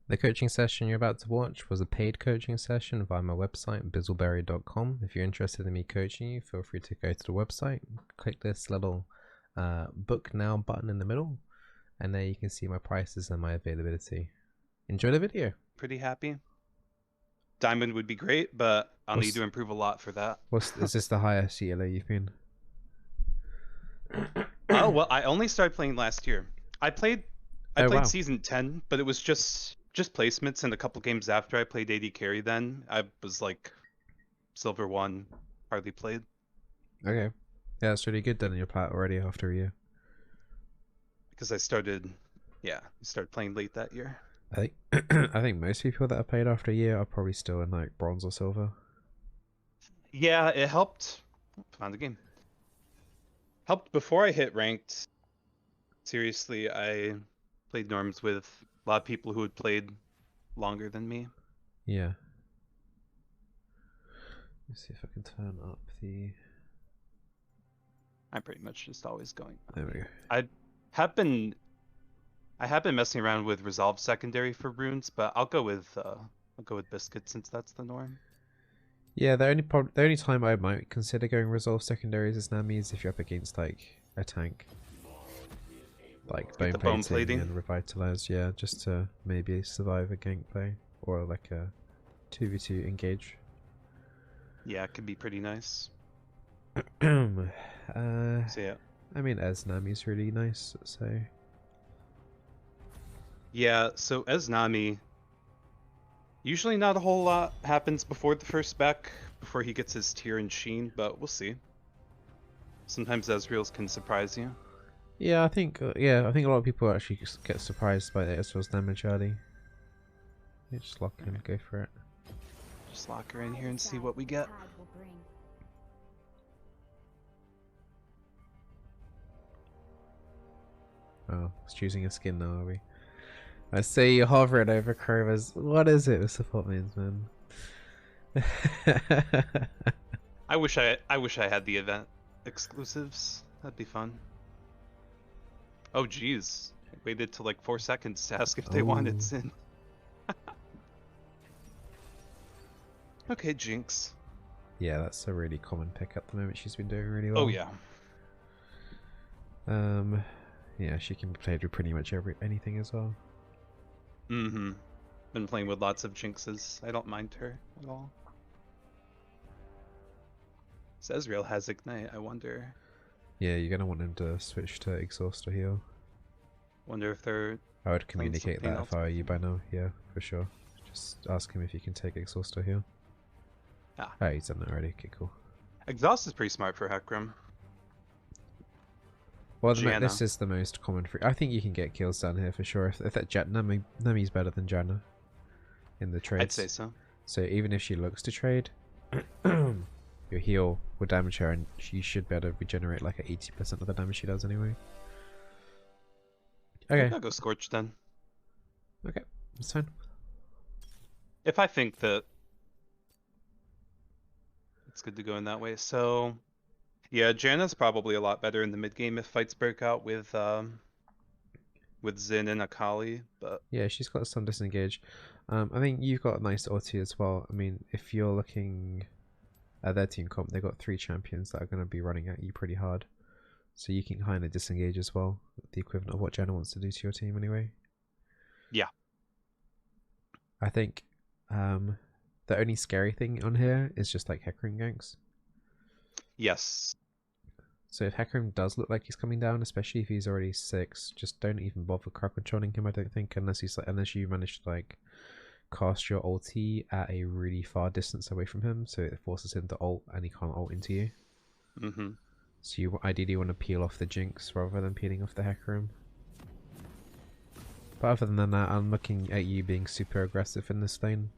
The coaching session you're about to watch was a paid coaching session via my website, bizzleberry.com. If you're interested in me coaching you, feel free to go to the website, click this little book now button in the middle, and there you can see my prices and my availability. Enjoy the video. Pretty happy. Diamond would be great, but I'll need to improve a lot for that. Is this the highest ELO you've been? Oh, well, I only started playing last year. I played Wow. season 10, but it was just placements, and a couple games after I played AD carry then. I was like silver 1, hardly played. Okay. Yeah, that's really good done in your plat already after a year. Because I started playing late that year. I think most people that have played after a year are probably still in like bronze or silver. Yeah, it helped. Found the game. Helped before I hit ranked. Seriously, I played norms with a lot of people who had played longer than me. Yeah. Let's see if I can turn up the... I'm pretty much just always going. There we go. I have been messing around with resolve secondary for runes, but I'll go with biscuit since that's the norm. Yeah, the only time I might consider going resolve secondaries as Nami is if you're up against like a tank, like bone plating and revitalize. Yeah, just to maybe survive a gank play or like a 2v2 engage. Yeah, it could be pretty nice. So yeah, I mean, as Nami's really nice. So yeah, so as Nami, usually not a whole lot happens before the first spec, before he gets his tier and sheen, but we'll see. Sometimes Ezreal's can surprise you. Yeah, I think a lot of people actually get surprised by the Ezreal's damage early. You just lock in, go for it. Just lock her in here and see what we get. Oh, it's choosing a skin now, are we? I see you hovering over Krova's. What is it with support means, man? I wish I had the event exclusives. That'd be fun. Oh jeez. I waited till like 4 seconds to ask if they wanted Sin. Okay, Jinx. Yeah, that's a really common pick at the moment. She's been doing really well. Oh yeah. Yeah, she can be played with pretty much anything as well. Mm-hmm. Been playing with lots of Jinxes. I don't mind her at all. Ezreal has Ignite, I wonder. Yeah, you're gonna want him to switch to Exhaust or Heal. Wonder if they're... I would communicate that if I were you by now, yeah, for sure. Just ask him if he can take Exhaust or Heal. Ah. Oh, he's done that already, okay, cool. Exhaust is pretty smart for Hecarim. Well, this is the most common free. I think you can get kills down here for sure. If that Nami's better than Janna in the trades. I'd say so. So even if she looks to trade, your heal will damage her, and she should be able to regenerate like 80% of the damage she does anyway. Okay. I'll go Scorch then. Okay, that's fine. If I think that it's good to go in that way, so. Yeah, Janna's probably a lot better in the mid game if fights break out with Xin and Akali, but yeah, she's got some disengage. I think you've got a nice ulti as well. I mean, if you're looking at their team comp, they've got 3 champions that are going to be running at you pretty hard, so you can kind of disengage as well. The equivalent of what Janna wants to do to your team, anyway. Yeah, I think the only scary thing on here is just like Hecarim Ganks. Yes. So if Hecarim does look like he's coming down, especially if he's already 6, just don't even bother crowd controlling him, I don't think, unless you manage to like cast your ulti at a really far distance away from him, so it forces him to ult and he can't ult into you. Mm-hmm. So you ideally want to peel off the Jinx rather than peeling off the Hecarim. But other than that, I'm looking at you being super aggressive in this lane.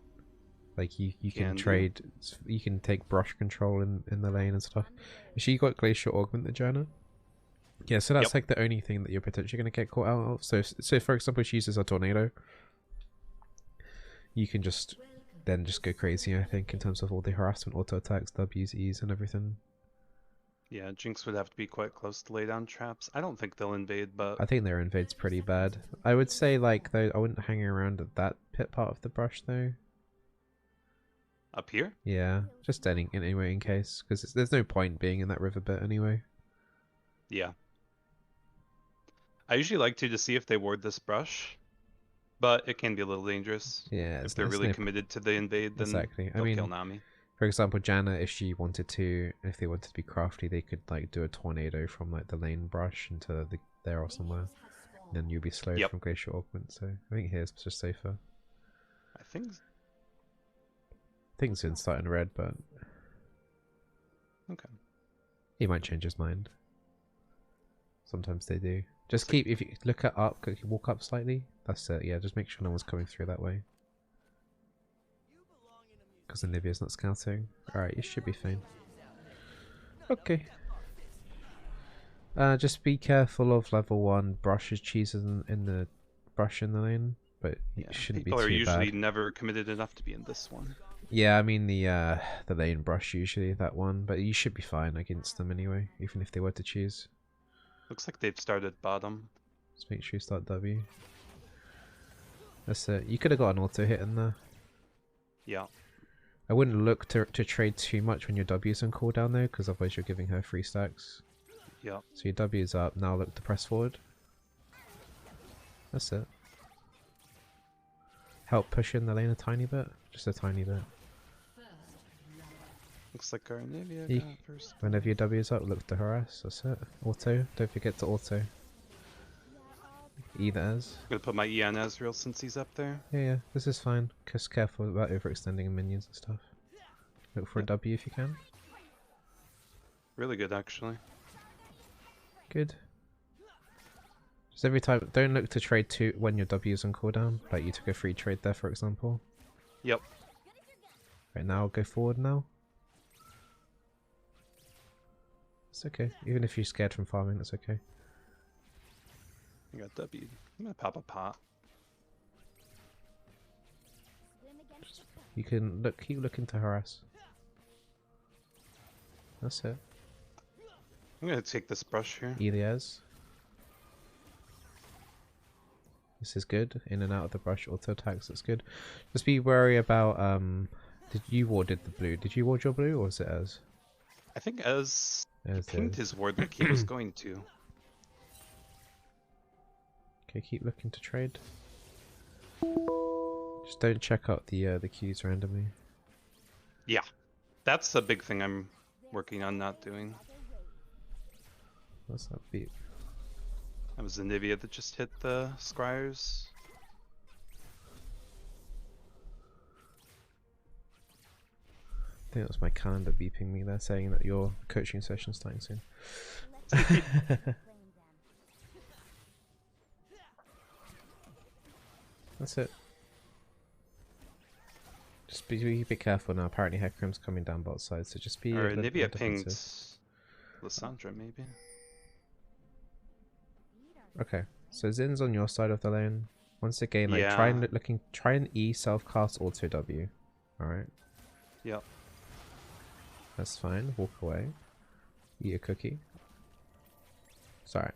Like you can trade, you can take brush control in the lane and stuff. She got Glacial Augment the Janna. Yeah, so that's like the only thing that you're potentially going to get caught out of. So for example, she uses a tornado. You can just go crazy, I think, in terms of all the harassment, auto attacks, W's, E's, and everything. Yeah, Jinx would have to be quite close to lay down traps. I don't think they'll invade, but I think their invade's pretty bad. I would say, like, though, I wouldn't hang around at that pit part of the brush though. Up here? Yeah, just anyway in case, because there's no point being in that river bit anyway. Yeah. I usually like to see if they ward this brush, but it can be a little dangerous. Yeah, If they're really committed to the invade, then exactly. they'll kill Nami. For example, Janna, if she wanted to, if they wanted to be crafty, they could like do a tornado from like the lane brush into there or somewhere, and then you'll be slowed from Glacial Augment. So I think here's just safer. I think Zin's starting red, but okay. He might change his mind. Sometimes they do. Just keep, if you look at up, walk up slightly. That's it. Yeah, just make sure no one's coming through that way. Because Olivia's not scouting. Alright, you should be fine. Okay. Just be careful of level 1 brushes, cheeses in the brush in the lane, but it shouldn't be too bad. People are usually never committed enough to be in this one. Yeah, I mean the lane brush usually, that one, but you should be fine against them anyway, even if they were to choose. Looks like they've started bottom. Just make sure you start W. That's it. You could have got an auto hit in there. Yeah. I wouldn't look to trade too much when your W's on cooldown though, because otherwise you're giving her 3 stacks. Yeah. So your W's up, now look to press forward. That's it. Help push in the lane a tiny bit. Just a tiny bit. Looks like our Nivea got first. Whenever your W's up, look to harass. That's it. Auto. Don't forget to auto. Either as. I'm gonna put my E on Ezreal since he's up there. Yeah, this is fine. Just careful about overextending minions and stuff. Look for a W if you can. Really good, actually. Good. Just every time, don't look to trade two when your W is on cooldown. Like you took a free trade there, for example. Yep. Right now, go forward now. It's okay. Even if you're scared from farming, that's okay. I got W. I'm gonna pop a pot. You can look. Keep looking to harass. That's it. I'm gonna take this brush here. Elias. This is good. In and out of the brush auto attacks. That's good. Just be wary about. Did you warded the blue? Did you ward your blue, or was it as? I think as he pinged his ward like he was going to. Okay, keep looking to trade. Just don't check out the queues randomly. Yeah, that's a big thing I'm working on not doing. What's that beat? That was the Nivea that just hit the Scryers. I think that was my calendar beeping me there, saying that your coaching session's starting soon. That's it. Just be careful now. Apparently Hecarim's coming down both sides, so just be. Or Nivea pinged Lysandra, maybe. Okay, so Zin's on your side of the lane. Once again, like Yeah. try and E self cast auto W. All right. Yep. That's fine. Walk away. Eat a cookie. Sorry.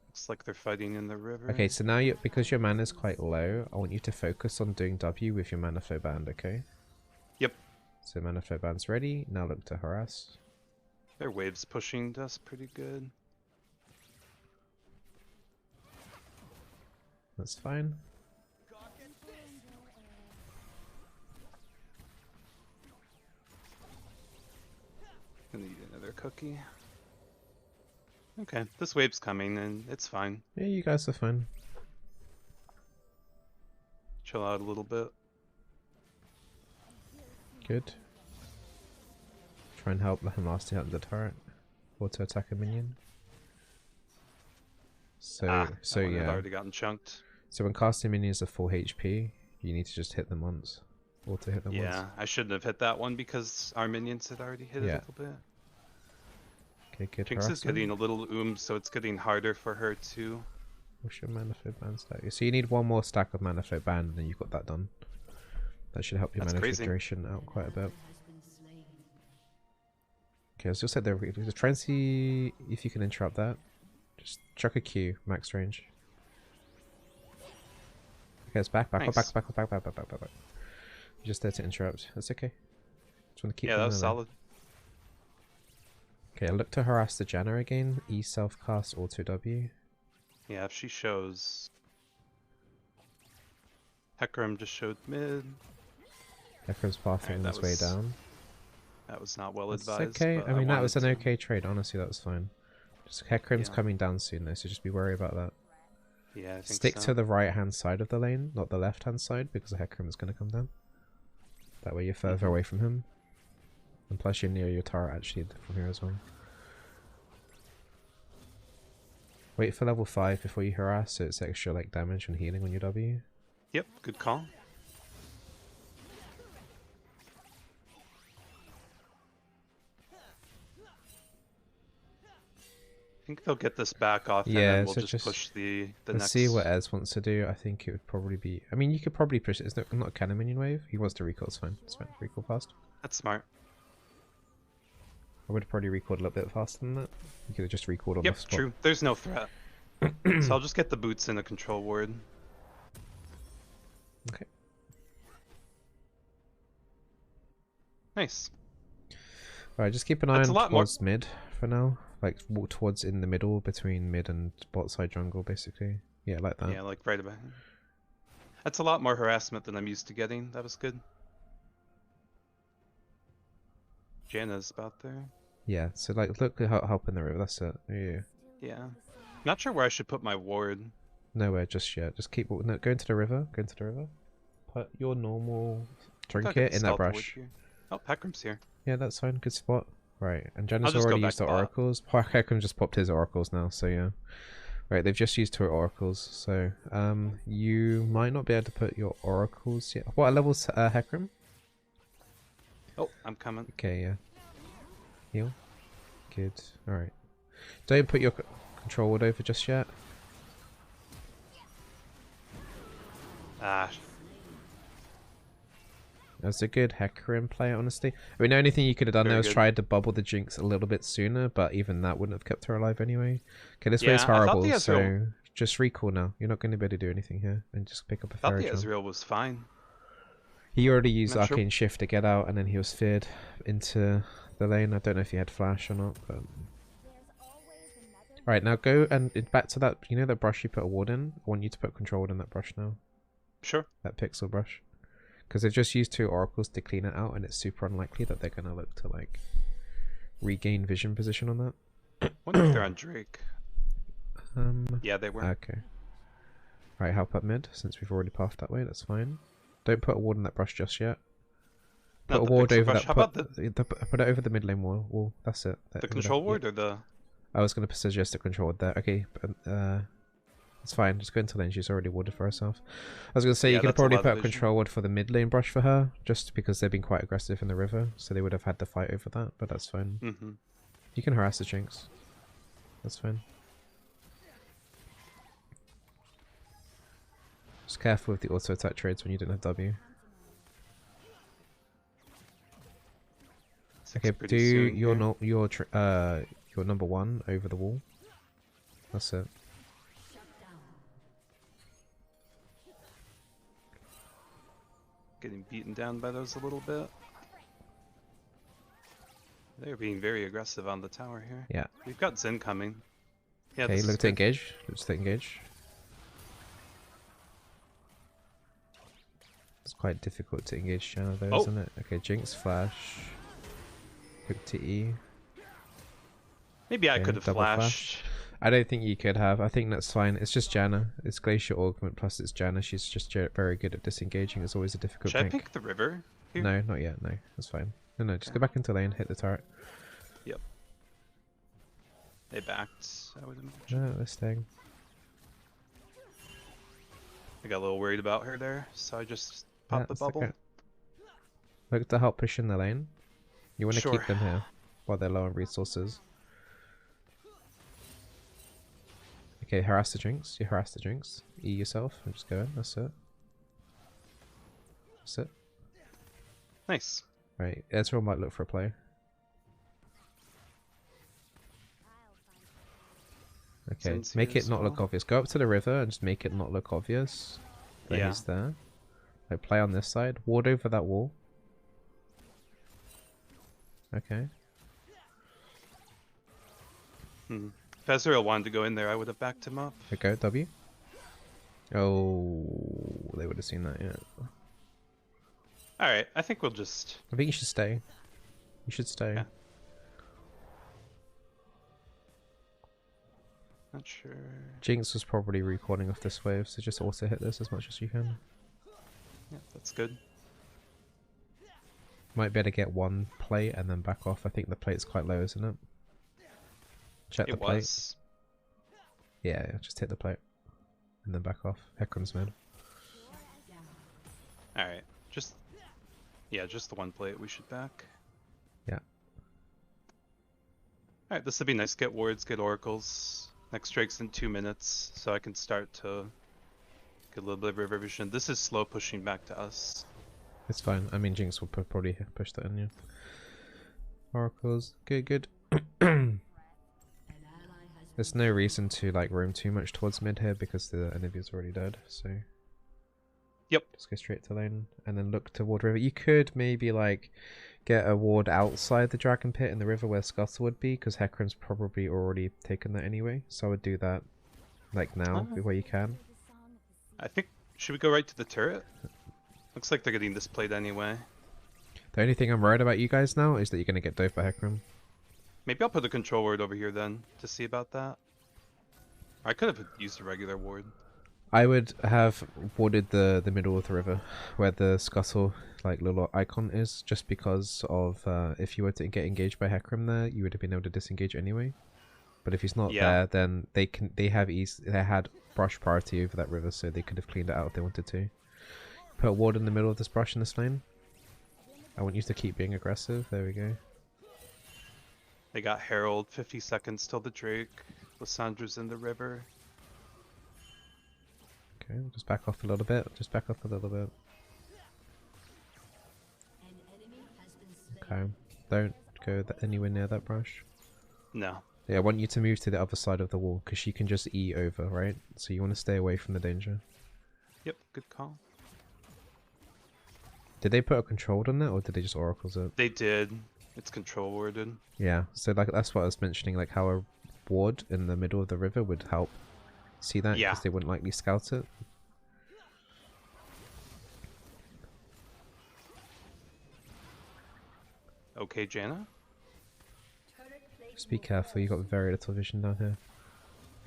Looks like they're fighting in the river. Okay, so now because your mana is quite low, I want you to focus on doing W with your mana flow band. Okay. Yep. So mana flow band's ready. Now look to harass. Their waves pushing us pretty good. That's fine. Gonna eat another cookie. Okay, this wave's coming and it's fine. Yeah, you guys are fine. Chill out a little bit. Good. Try and help him last out the turret. Auto attack a minion. So yeah. I've already gotten chunked. So when casting minions are full HP, you need to just hit them once. Auto hit them once. Yeah, I shouldn't have hit that one because our minions had already hit it a little bit. Okay, good. Jinx is getting a little so it's getting harder for her to. What's your mana flow band stack? So you need one more stack of mana flow band, and then you've got that done. That should help your mana flow duration out quite a bit. Okay, as just said there, just try and see if you can interrupt that. Just chuck a Q, max range. Okay, it's back. Nice. Back. Just there to interrupt. That's okay. Just want to keep Yeah, them that was there. solid. Okay, I look to harass the Janna again. E self-cast auto W. Yeah, if she shows... Hecarim just showed mid. Hecarim's pathing his way down. That was not well That's advised. okay. But I mean, that was an wanted to. okay trade. Honestly, that was fine. Just Hecarim's coming down soon though, so just be worried about that. Yeah, I think Stick so. to the right-hand side of the lane, not the left-hand side, because the Hecarim is going to come down. That way you're further away from him. And plus you're near your turret actually from here as well. Wait for level 5 before you harass, so it's extra like damage and healing on your W. Yep, good call. I think they'll get this back off, Yeah, and then we'll so just push the let's next. see what Ez wants to do. I think it would probably be... I mean, you could probably push it. It's not a cannon minion wave. He wants to recall, it's fine. It's fine. Recall fast. That's smart. I would have probably recalled a little bit faster than that. You could have just recalled on the Yep, spot. true. There's no threat. So I'll just get the boots in a control ward. Okay. Nice. Alright, just keep an eye That's a lot on towards mid for now. Like, walk towards in the middle between mid and bot side jungle, basically. Yeah, like that. Yeah, like right about. That's a lot more harassment than I'm used to getting. That was good. Janna's about there. Yeah, so like, look at help in the river, that's it. Yeah. Yeah. Not sure where I should put my ward. Nowhere just yet. Just keep go into the river. Go into the river. Put your normal trinket in that brush. Oh, Hecarim's here. Yeah, that's fine. Good spot. Right, and Jenna's just already go used the back bot. oracles. Hecarim just popped his oracles now, so yeah. Right, they've just used 2 oracles, so you might not be able to put your oracles yet. What level's Hecarim? Oh, I'm coming. Okay, yeah. Heal. Good. Alright. Don't put your control ward over just yet. Ah, That's a good Hecarim play, honestly. I mean, the only thing you could have done Very there was good. tried to bubble the Jinx a little bit sooner, but even that wouldn't have kept her alive anyway. Okay, this Yeah, way's I thought horrible, the so Ezreal- just recall now. You're not going to be able to do anything here, and just pick up a I thought fairy the charm. Ezreal was fine. He already used Not sure. Arcane Shift to get out, and then he was feared into the lane. I don't know if he had flash or not, but... Right, now go and back to that, you know that brush you put a ward in? I want you to put control ward in that brush now. Sure. That pixel brush. Because they've just used 2 oracles to clean it out, and it's super unlikely that they're going to look to, like, regain vision position on that. Wonder if they're on Drake. Yeah, they were. Okay. Right, help up mid, since we've already pathed that way, that's fine. Don't put a ward in that brush just yet. Put Not a the ward pixel over brush. that. How Put, about put it over the mid lane wall. That's it. the control ward or the? I was going to suggest the control ward there. Okay, but, it's fine. Just go into lane. She's already warded for herself. I was going to say you could that's a probably lot put of a vision. control ward for the mid lane brush for her, just because they've been quite aggressive in the river, so they would have had to fight over that. But that's fine. Mm-hmm. You can harass the Jinx. That's fine. Just careful with the auto attack trades when you don't have W. Okay, do your number 1 over the wall. That's it. Getting beaten down by those a little bit. They're being very aggressive on the tower here. Yeah. We've got Zen coming. Yeah, Okay, this look is to good. engage. Let's to engage. It's quite difficult to engage Janna though, isn't it? Okay, Jinx, flash. Quick to E. Maybe I Okay, could have double flashed. I don't think you could have. I think that's fine. It's just Janna. It's Glacier Augment plus it's Janna. She's just very good at disengaging. It's always a difficult Should I gank. pick the river here? No, not yet. No, that's fine. No, just go back into lane, hit the turret. Yep. They backed, I would imagine. No, this thing. I got a little worried about her there, so I just popped the That's bubble. okay. Look to help push in the lane. You want to Sure. keep them here while they're low on resources. Okay, harass the Jinx. You harass the Jinx. E yourself and just go in. That's it. That's it. Nice. Right, Ezreal might look for a play. Okay, Zen's make here it as not look well. obvious. Go up to the river and just make it not look obvious. There, Yeah. he's there. Like, play on this side. Ward over that wall. Okay. If Ezreal wanted to go in there, I would have backed him up. There go, W. Oh, they would have seen that, yeah. Alright, I think we'll just... I think you should stay. You should stay. Yeah. Not sure. Jinx was probably recording off this wave, so just also hit this as much as you can. Yeah, that's good. Might be able to get one plate and then back off. I think the plate's quite low, isn't it? Check the plate. Was. Yeah, just hit the plate. And then back off. Hecarim's mid. Alright, just... Yeah, just the one plate we should back. Yeah. Alright, this would be nice. Get wards, get oracles. Next Drake's in 2 minutes, so I can start to get a little bit of river vision. This is slow pushing back to us. It's fine. I mean, Jinx will probably push that in, yeah. Oracles. Good, good. There's no reason to like roam too much towards mid here because the Anivia's already dead, so... Yep. Just go straight to lane and then look toward river. You could maybe like get a ward outside the dragon pit in the river where Scuttle would be, because Hecarim's probably already taken that anyway. So I would do that like now where you can. I think, should we go right to the turret? Looks like they're getting this played anyway. The only thing I'm worried about you guys now is that you're going to get dove by Hecarim. Maybe I'll put a control ward over here then to see about that. Or I could have used a regular ward. I would have warded the middle of the river where the Scuttle like little icon is, just because of if you were to get engaged by Hecarim there, you would have been able to disengage anyway. But if he's not there, then they had brush priority over that river, so they could have cleaned it out if they wanted to. Put a ward in the middle of this brush in this lane. I want you to keep being aggressive. There we go. They got Herald, 50 seconds till the Drake. Lissandra's in the river. Okay, just back off a little bit. Just back off a little bit. Okay, don't go anywhere near that brush. No. Yeah, I want you to move to the other side of the wall, because she can just E over, right? So you want to stay away from the danger. Yep, good call. Did they put a control on that, or did they just oracles it? They did. It's control warded. Yeah, so like that's what I was mentioning, like how a ward in the middle of the river would help. See that? Yeah. Because they wouldn't likely scout it. Okay, Janna. Just be careful, you got very little vision down here.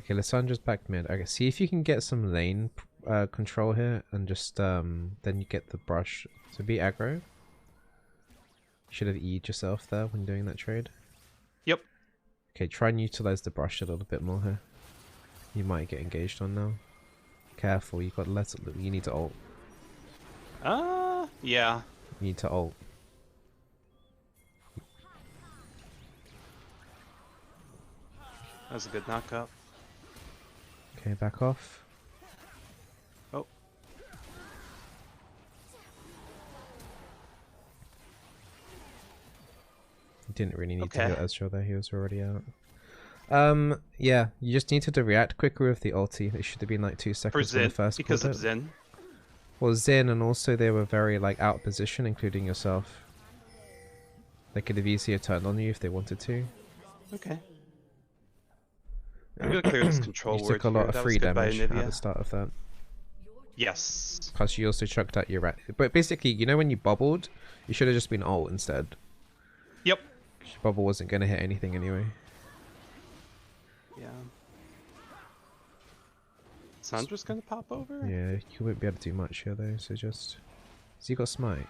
Okay, Lissandra's back mid. Okay, see if you can get some lane control here, and just then you get the brush. So be aggro. You should have E'd yourself there when doing that trade. Yep. Okay, try and utilize the brush a little bit more here. You might get engaged on now. Careful, you got less. You need to ult. Yeah. You need to ult. That was a good knockup. Okay, back off. Oh. You didn't really need to Okay. hit Ezreal there, he was already out. Yeah, you just needed to react quicker with the ulti. It should have been like 2 For seconds when Zin, the first because called of it. Zin. Well, Zin, and also they were very like out of position, including yourself. They could have easier turned on you if they wanted to. Okay. I'm gonna clear this control You ward took a lot here. of That free was good by damage at Anivia. the start of that. Yes. Plus you also chucked out your rat. But basically, you know when you bubbled, you should have just been ult instead. Yep. Your bubble wasn't going to hit anything anyway. Yeah. Sandra's gonna pop over? Yeah, you won't be able to do much here though, so just... Has he got smite?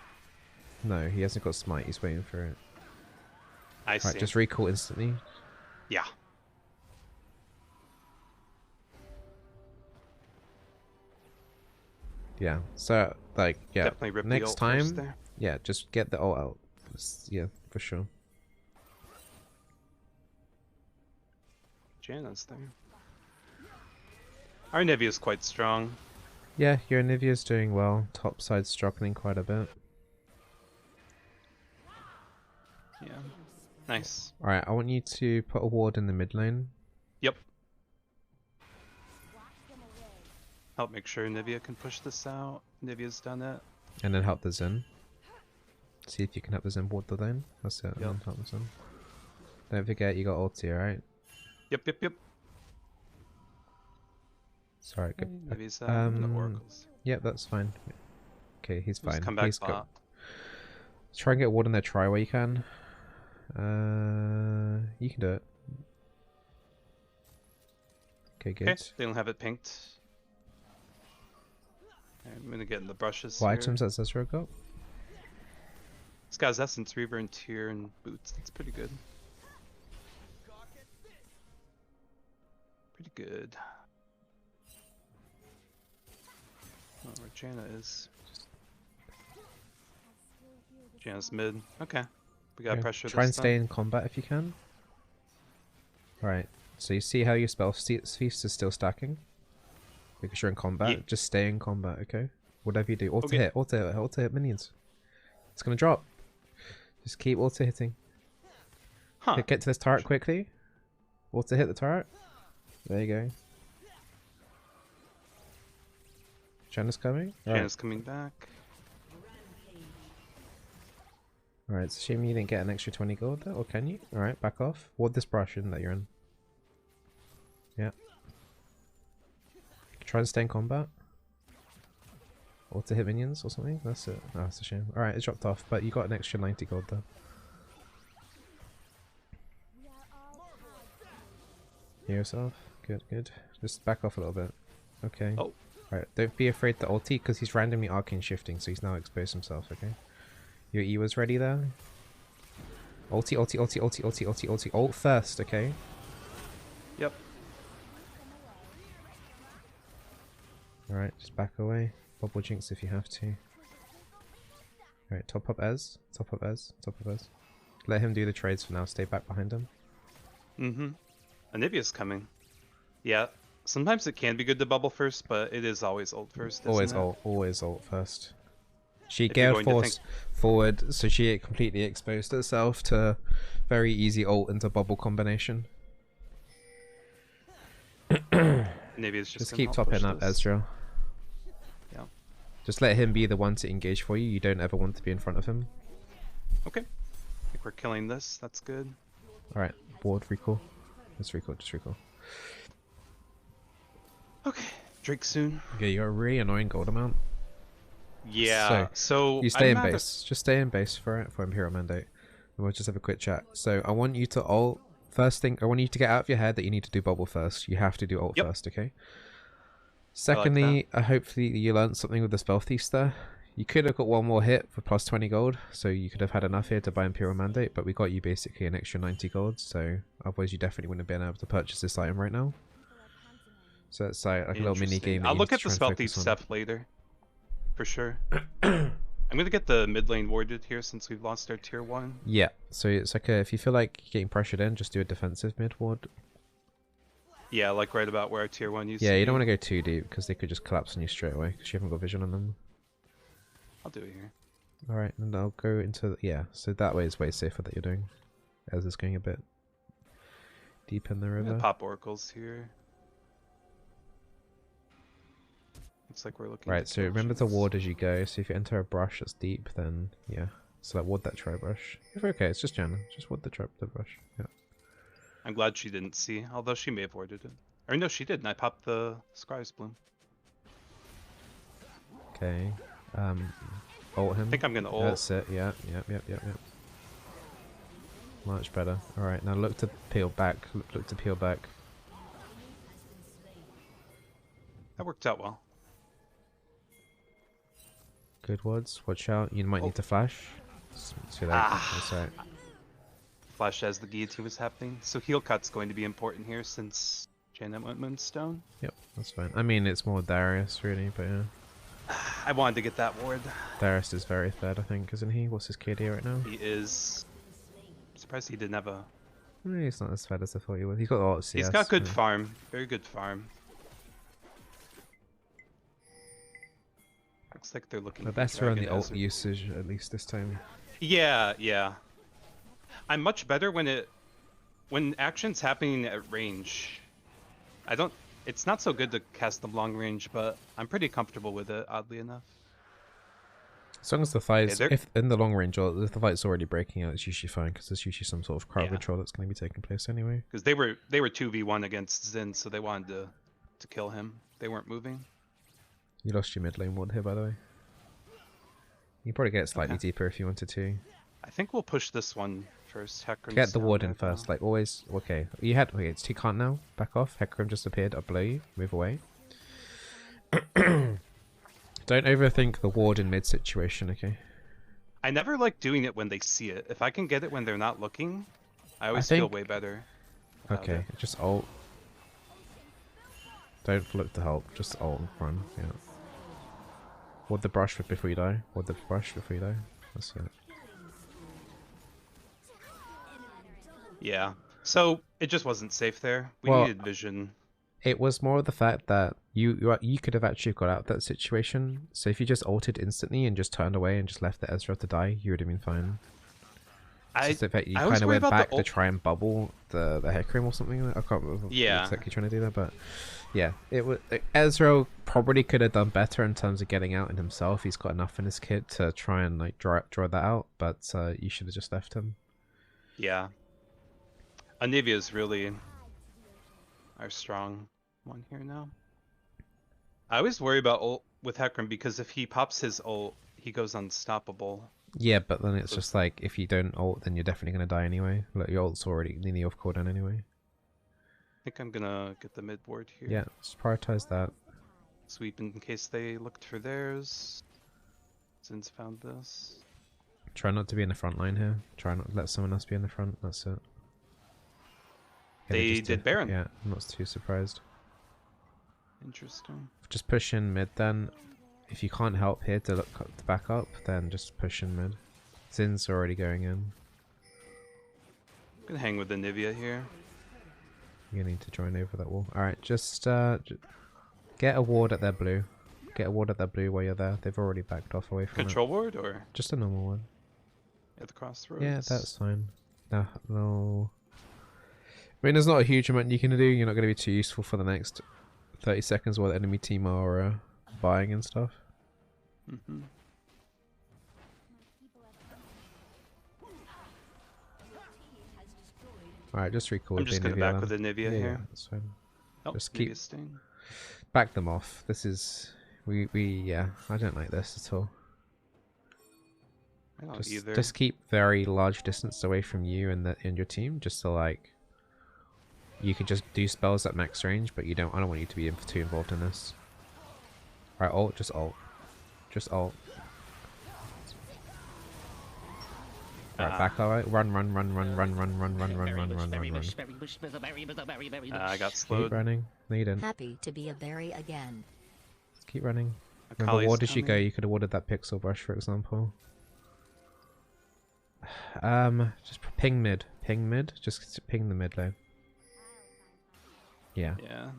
No, he hasn't got smite, he's waiting for it. I see. Right, just recall instantly. Yeah. Yeah, so, like, yeah, Definitely rip the next ult first time, there. yeah, just get the ult out. Yeah, for sure. Janna's there. Our Nivea's quite strong. Yeah, your Nivea's doing well. Top side's struggling quite a bit. Yeah. Nice. Alright, I want you to put a ward in the mid lane. Yep. help make sure Nivea can push this out. Nivea's done it. And then help the Zen. See if you can help the Zen board the lane. That's it. And then help the Zen. Don't forget you got ulti, alright? Yep. Sorry, good. Nivea's no oracles. Yep, that's fine. Okay, he's fine. Come back He's bot. Try and get a ward in there, try where you can. You can do it. Okay, good. Okay, they don't have it pinked. I'm gonna get in the brushes What here. items has Ezra got? This guy's Essence, Reaver, and Tear, and Boots. That's pretty good. Pretty good. Oh, where Janna is. Janna's mid. Okay. We got pressure Try and this stay time. in combat if you can. Right. So you see how your spell feast is still stacking? Because you're in combat. Yeah. Just stay in combat, okay? Whatever you do. Auto Okay. hit, auto hit minions. It's gonna drop. Just keep auto hitting. Huh. Get to this turret quickly. Auto hit the turret. There you go. Janna's coming? Janna's coming back. Alright, it's a shame you didn't get an extra 20 gold there, or can you? Alright, back off. Ward this brush in that you're in. Yeah. Try and stay in combat. Or to hit minions or something. That's it. Oh, that's a shame. Alright, it dropped off, but you got an extra 90 gold there. Heal yourself. Good, good. Just back off a little bit. Okay. Oh. Alright, don't be afraid to ulti, because he's randomly arcane shifting, so he's now exposed himself, okay? Your E was ready there. Ulti, ulti, ulti, ulti, ulti, ulti, ulti. Ult first, okay? Yep. Alright, just back away. Bubble jinx if you have to. Alright, top up Ez. Top up Ez. Top up Ez. Let him do the trades for now. Stay back behind him. Mm-hmm. Anivia's coming. Yeah. Sometimes it can be good to bubble first, but it is always ult first. Always isn't it? ult. Always ult first. She If you're gale going to force forward, so she completely exposed herself to very easy ult into bubble combination. Anivia's Just gonna keep help topping push up this. Ezreal. Yeah. Just let him be the one to engage for you. You don't ever want to be in front of him. Okay. I think we're killing this. That's good. Alright, ward recall. Let's recall, just recall. Okay. Drake soon. Okay, you got a really annoying gold amount. Yeah. So you stay I'm in at base. Just stay in base for Imperial Mandate. And we'll just have a quick chat. So I want you to ult. First thing, I want you to get out of your head that you need to do bubble first. You have to do ult first, okay? Secondly, hopefully you learned something with the spell feast there. You could have got one more hit for plus 20 gold, so you could have had enough here to buy Imperial Mandate, but we got you basically an extra 90 gold, so otherwise you definitely wouldn't have been able to purchase this item right now. So it's like a little mini game. I'll look at the spell thief stuff later. For sure. I'm gonna get the mid lane warded here since we've lost our tier 1. Yeah, so it's like if you feel like you're getting pressured in, just do a defensive mid ward. Yeah, like right about where our tier 1 used to Yeah, be. you don't want to go too deep because they could just collapse on you straight away because you haven't got vision on them. I'll do it here. Alright, and I'll go into... yeah, so that way is way safer that you're doing. As it's going a bit deep in the I'm river. gonna pop oracles here. Looks like we're looking. Right, so remember to ward as you go. So if you enter a brush that's deep, then yeah. So like ward that tri brush. If okay, it's just Janna. Just ward the brush. Yeah. I'm glad she didn't see, although she may have warded it. Or no, she did, and I popped the Scry's Bloom. Okay. Ult him. I think I'm gonna ult. That's it. Yeah. Yep. Much better. All right, now look to peel back. Look to peel back. That worked out well. Good wards. Watch out. You might need to flash. See that? That's right. Flash as the guillotine was happening. So heal cut's going to be important here since Janet went Moonstone. Yep, that's fine. I mean, it's more Darius really, but yeah. I wanted to get that ward. Darius is very fed, I think, isn't he? What's his KD right now? He is. I'm surprised he didn't have a. He's not as fed as I thought he was. He's got a lot of CS. He's got good yeah. farm. Very good farm. Looks like they're looking. But for better on the Dragon ult Desert. usage at least this time. Yeah. I'm much better when action's happening at range. I don't It's not so good to cast them long range, but I'm pretty comfortable with it, oddly enough. As long as the fights, if in the long range, or if the fight's already breaking out, it's usually fine, because there's usually some sort of crowd control that's going to be taking place anyway. Because they were 2v1 against Xin, so they wanted to kill him. They weren't moving. You lost your mid lane ward here, by the way. You can probably get slightly deeper if you wanted to. I think we'll push this one first. Hecarim's get the ward in now. first, like always. Okay, you had. Okay, it's he can't now. Back off. Hecarim just appeared up below you. Move away. Don't overthink the ward in mid situation, okay? I never like doing it when they see it. If I can get it when they're not looking, I always feel way better. Okay, just ult. Don't look to help, just ult and run, yeah. Ward the brush before you die. Ward the brush before you die. That's it. Yeah, so it just wasn't safe there. We needed vision. It was more of the fact that you could have actually got out of that situation. So if you just ulted instantly and just turned away and just left the Ezreal to die, you would have been fine. It's just the fact you kind of went back to try and bubble the Hecarim or something. I can't remember exactly trying to do that, but yeah, it was Ezreal probably could have done better in terms of getting out in himself. He's got enough in his kit to try and like draw that out, but you should have just left him. Yeah, Anivia's really our strong one here now. I always worry about ult with Hecarim because if he pops his ult, he goes unstoppable. Yeah, but then it's just like if you don't ult, then you're definitely gonna die anyway. Like your ult's already nearly off cooldown anyway. I think I'm gonna get the mid ward here. Yeah, just prioritize that. Sweep in case they looked for theirs. Since found this. Try not to be in the front line here. Try not to let someone else be in the front. That's it. They did Baron. Yeah, I'm not too surprised. Interesting. Just push in mid then. If you can't help here to look to back up, then just push in mid. Zin's already going in. I'm gonna hang with the Nivea here. You need to join over that wall. Alright, just get a ward at their blue. Get a ward at their blue while you're there. They've already backed off away from Control ward or? Just a normal one. At the crossroads? Yeah, that's fine. No. I mean, there's not a huge amount you can do. You're not going to be too useful for the next 30 seconds while the enemy team are buying and stuff. Mm-hmm. Alright, just recall I'm just going to back with the Nivea here. That's fine. Oh, just keep back them off. This is yeah, I don't like this at all. I don't either. Just keep very large distance away from you and your team, just so like you can just do spells at max range, but I don't want you to be too involved in this. Right, ult, just ult. Just ult. Right, back alright. Run. I got slowed. Keep running. No, you didn't. Happy to be a berry again. Just keep running. Remember, where did you go? You could have ordered that pixel brush, for example. Just ping mid. Ping mid. Just ping the mid lane. Yeah. Yeah.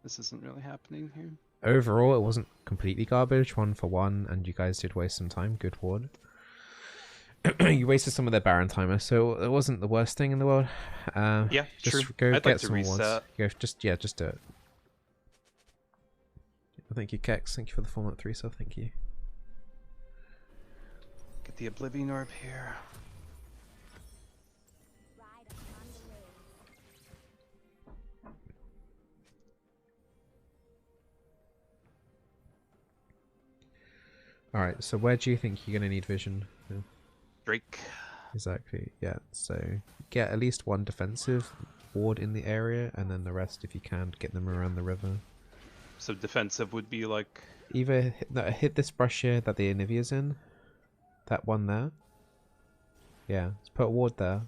This isn't really happening here. Overall, it wasn't completely garbage. 1 for 1, and you guys did waste some time. Good ward. You wasted some of their Baron timer, so it wasn't the worst thing in the world. Yeah, just true. go I'd get like to some reset. wards. Just do it. Thank you, Kex. Thank you for the format 3 sub. Thank you. Get the Oblivion Orb here. Alright, so where do you think you're going to need vision? Yeah. Drake. Exactly, yeah. So get at least 1 defensive ward in the area, and then the rest, if you can, get them around the river. So defensive would be like... Either hit this brush here that the Anivia's in. That one there. Yeah, let's put a ward there.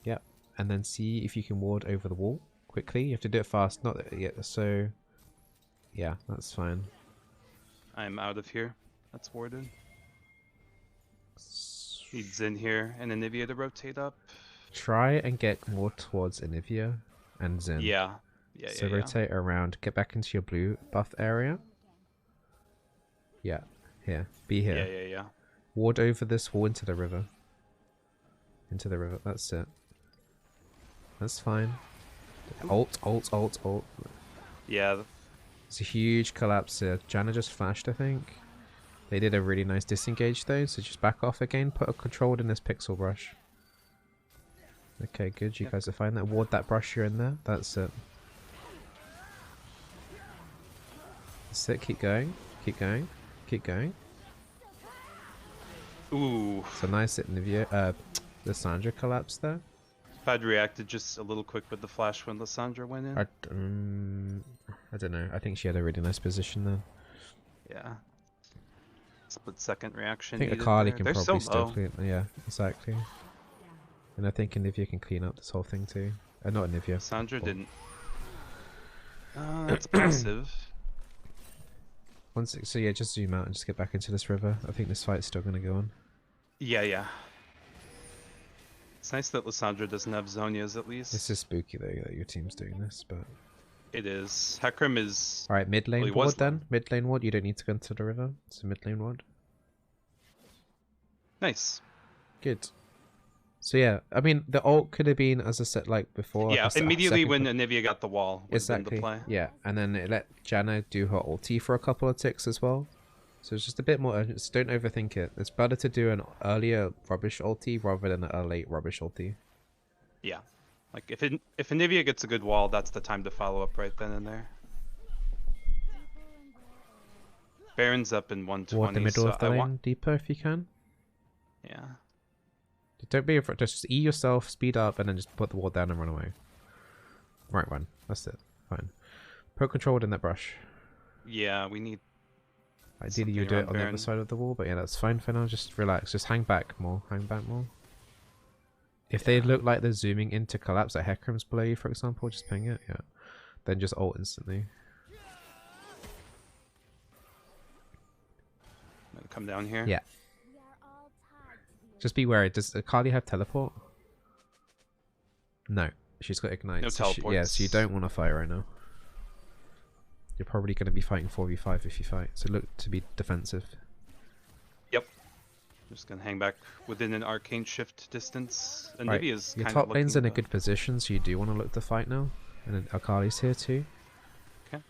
Yep, and then see if you can ward over the wall quickly. You have to do it fast, not yet. So, yeah, that's fine. I'm out of here. That's warded. Needs in here and Anivia to rotate up. Try and get more towards Anivia and Zen. Yeah. So rotate around. Get back into your blue buff area. Yeah. Here. Be here. Yeah. Ward over this wall into the river. That's it. That's fine. Ult. Yeah. It's a huge collapse here. Janna just flashed, I think. They did a really nice disengage though, so just back off again. Put a control in this pixel brush. Okay, good. You guys are fine. That ward that brush you're in there. That's it. That's it. Keep going. Keep going. Keep going. Ooh. So nice hit the Sandra collapse there. If I'd reacted just a little quick with the flash when Lysandra went in. I don't know. I think she had a really nice position there. Yeah. Split second reaction. I think needed Akali there. can They're probably so still low. clean. Yeah, exactly. And I think Anivia can clean up this whole thing too. Not Anivia. Lysandra didn't. That's passive. So yeah, just zoom out and just get back into this river. I think this fight's still going to go on. Yeah. It's nice that Lysandra doesn't have Zonias at least. This is spooky though that your team's doing this, but... It is. Hecarim is... Alright, mid lane Well, he ward was then. Mid lane ward, you don't need to go into the river. It's a mid lane ward. Nice. Good. So yeah, I mean, the ult could have been, as I said, like before... Yeah, like a immediately second when Anivia got the wall was the Exactly. play. Yeah, and then it let Janna do her ulti for a couple of ticks as well. So it's just a bit more urgent. Just don't overthink it. It's better to do an earlier rubbish ulti rather than a late rubbish ulti. Yeah. Like, if Anivia gets a good wall, that's the time to follow up right then and there. Baron's up in 120, Ward the middle so of the lane deeper if you can. Yeah. Don't be afraid. Just E yourself, speed up, and then just put the ward down and run away. Right one. That's it. Fine. Put control in that brush. Yeah, we need... Ideally you do it on the other side of the wall, but yeah, that's fine for now. Just relax. Just hang back more. Hang back more. If they look like they're zooming into collapse, like Hecarim's below you, for example, just ping it. Yeah. Then just ult instantly. I'm gonna come down here. Yeah. Just be wary. Does Akali have teleport? No. She's got ignite. No so teleports. Yeah, so you don't want to fight right now. You're probably going to be fighting 4v5 if you fight, so look to be defensive. Yep. Just gonna hang back within an arcane shift distance. And Right. Nivea's Your kind top of lane's in a to... good position, so you do want to look to fight now. And then Akali's here too. Okay.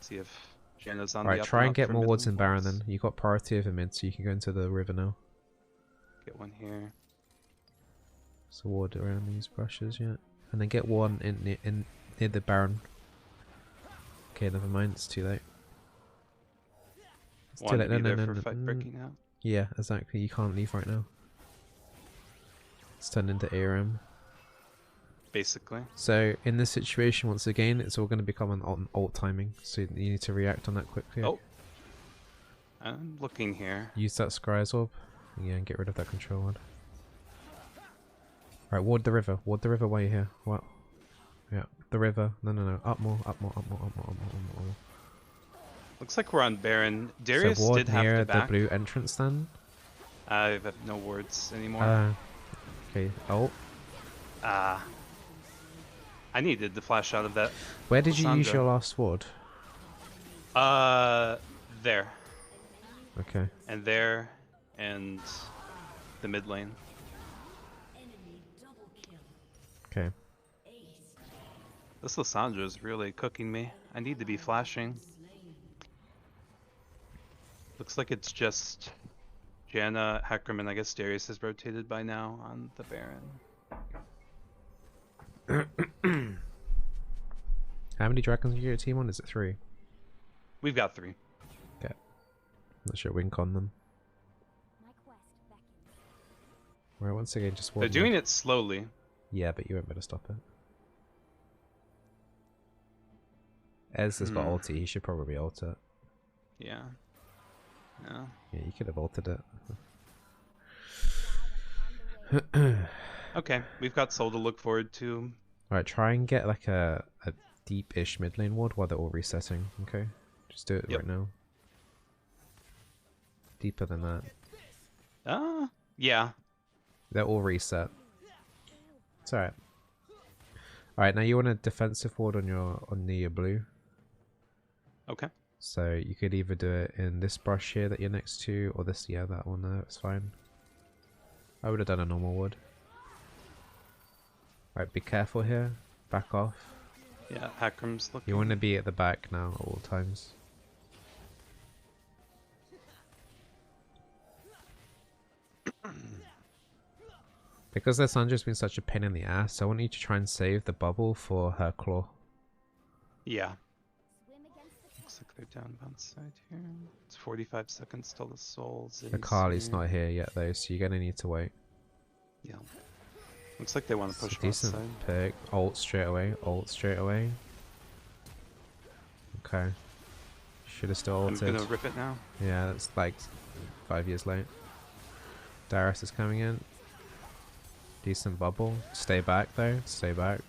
See if Janna's on Right, the up try and up get for more mid wards lane in Baron for us. then. You got priority over mid, so you can go into the river now. Get one here. So ward around these brushes, yeah. And then get one in near the Baron. Okay, never mind, it's too late. It's too One late. to be No, there no, for fight no. breaking out. Yeah, exactly. You can't leave right now. It's turned into ARM. Basically. So in this situation, once again, it's all going to become an alt timing. So you need to react on that quickly. Oh. I'm looking here. Use that Scry's orb. Yeah, and get rid of that control one. Right, ward the river. Ward the river while you're here. What? Yeah, the river. No. Up more. Looks like we're on Baron. Darius So ward did have near to the back. blue entrance then. I have no words anymore. Okay. Oh, I needed the flash out of that. where did you use Lysandra. your last ward? There. Okay. And there. And the mid lane. Okay. This Lysandra is really cooking me. I need to be flashing. Looks like it's just Janna, Hecarim, and I guess Darius has rotated by now on the Baron. How many dragons you get your team on? Is it 3? We've got 3. Okay. Let's show wink on them. Right, once again, just ward. They're doing it slowly. Yeah, but you won't be able to stop it. Ez has got ulti, he should probably ult it. Yeah. No. Yeah, you could have ulted it. Okay, we've got Soul to look forward to. Alright, try and get like a deep-ish mid lane ward while they're all resetting, okay? Just do it right now. Deeper than that. Yeah. They're all reset. It's alright. Alright, now you want a defensive ward on the blue. Okay. So you could either do it in this brush here that you're next to, or this, yeah, that one there, it's fine. I would have done a normal ward. Alright, be careful here. Back off. Yeah, Hecarim's looking. You want to be at the back now at all times. Because Lissandra's been such a pain in the ass, I want you to try and save the bubble for her claw. Yeah. Looks like they're down one side here. It's 45 seconds till the souls. Akali's not here yet though, so you're gonna need to wait. Yeah. Looks like they want to push It's a decent side. pick. Ult straight away. Ult straight away. Okay. Should have still ulted. I'm gonna rip it now. Yeah, that's like 5 years late. Darius is coming in. Decent bubble. Stay back though. Stay back.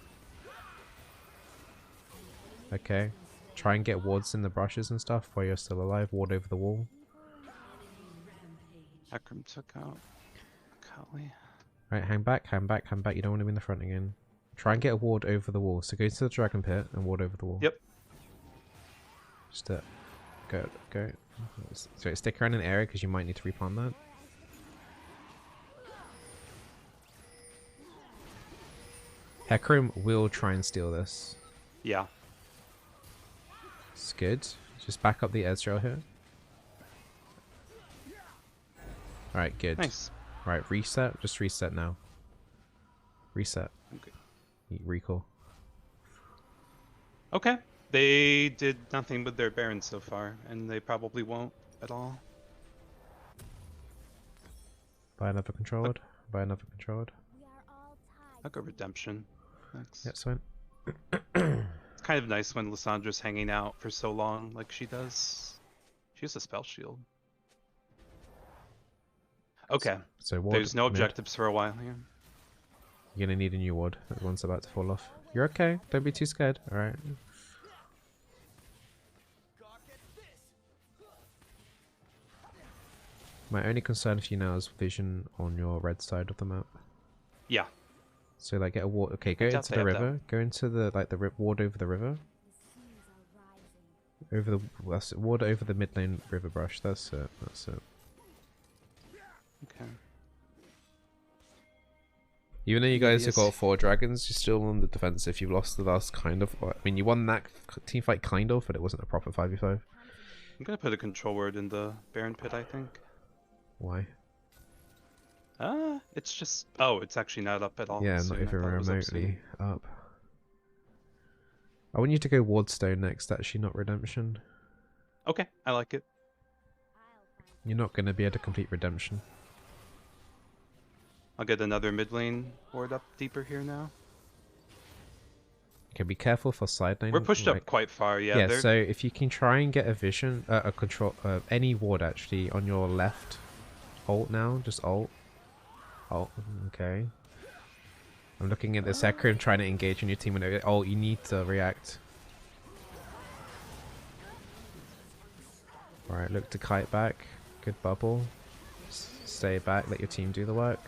Okay. Try and get wards in the brushes and stuff while you're still alive. Ward over the wall. Hecarim took out Akali. Right, hang back, hang back, hang back. You don't want to be in the front again. Try and get a ward over the wall. So go to the dragon pit and ward over the wall. Yep. Just go, go. So stick around an area because you might need to replant that. Hecarim will try and steal this. Yeah. It's good. Just back up the Ezreal here. Alright, good. Nice. Right, reset. Just reset now. Reset. Okay. Recall. Okay. They did nothing with their Baron so far, and they probably won't at all. Buy another controlled. Buy another controlled. I'll go Redemption next. That's fine. It's kind of nice when Lissandra's hanging out for so long like she does. She has a spell shield. Okay. So ward There's no mid. objectives for a while here. You're gonna need a new ward. That one's about to fall off. You're okay. Don't be too scared. Alright. My only concern for you now is vision on your red side of the map. Yeah. So like get a ward. Okay, go into the river. Go into the the ward over the river. Over the that's it. Ward over the mid lane river brush. That's it. That's it. Okay. Even though you guys have got 4 dragons, you're still on the defensive. You've lost the last kind of. I mean, you won that team fight kind of, but it wasn't a proper 5v5. I'm gonna put a control word in the Baron pit, I think. Why? It's just. Oh, it's actually not up at all. Yeah, soon. not even I thought it was up soon. remotely up. I want you to go Wardstone next, actually, not Redemption. Okay, I like it. You're not going to be able to complete Redemption. I'll get another mid lane ward up deeper here now. Okay, be careful for side lane. We're pushed up quite far, yeah. Yeah, so if you can try and get a vision, a control, any ward actually on your left. Ult now, just ult. Ult, okay. I'm looking at this Hecarim trying to engage on your team. And ult, you need to react. Alright, look to kite back. Good bubble. Stay back, let your team do the work.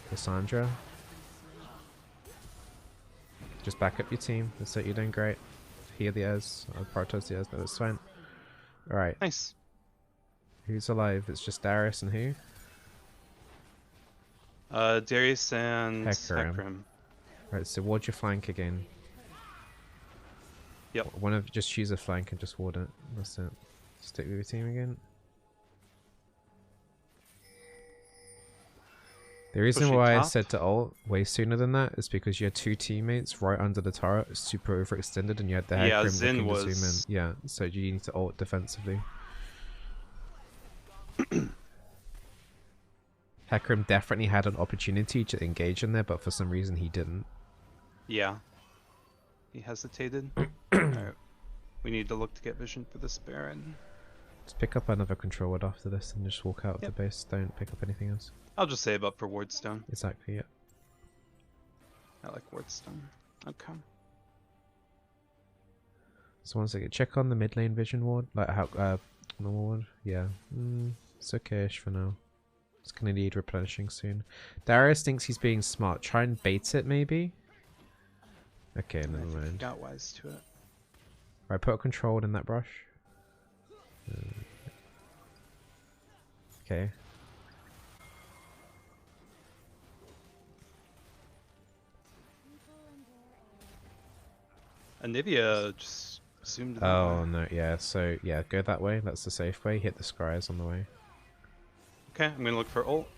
Cassandra. Just back up your team. That's it, you're doing great. Heal the Ez. I'll prioritize the Ez, but that's fine. Alright. Nice. Who's alive? It's just Darius and who? Darius and Hecarim. Right, so ward your flank again. Yep. One of just choose a flank and just ward it. That's it. Stick with your team again. The reason Pushing why I top. said to ult way sooner than that is because you had 2 teammates right under the turret, super overextended, and you had the Yeah, Hecarim Zin looking to was- zoom in. Yeah, so you need to ult defensively. Hecarim definitely had an opportunity to engage in there, but for some reason he didn't. Yeah. He hesitated. Alright. We need to look to get vision for this Baron. Just pick up another control word after this and just walk out of the base. Don't pick up anything else. I'll just save up for Wardstone. Exactly, yeah. I like Wardstone. Okay. So one second, check on the mid lane vision ward. Like how normal ward? Yeah. It's okay-ish for now. It's gonna need replenishing soon. Darius thinks he's being smart. Try and bait it maybe. Okay, never I mind. got wise to it. Right, put a control in that brush. Okay. Anivia just zoomed in. Oh no, yeah. So yeah, go that way. That's the safe way. Hit the scries on the way. Okay, I'm gonna look for ult.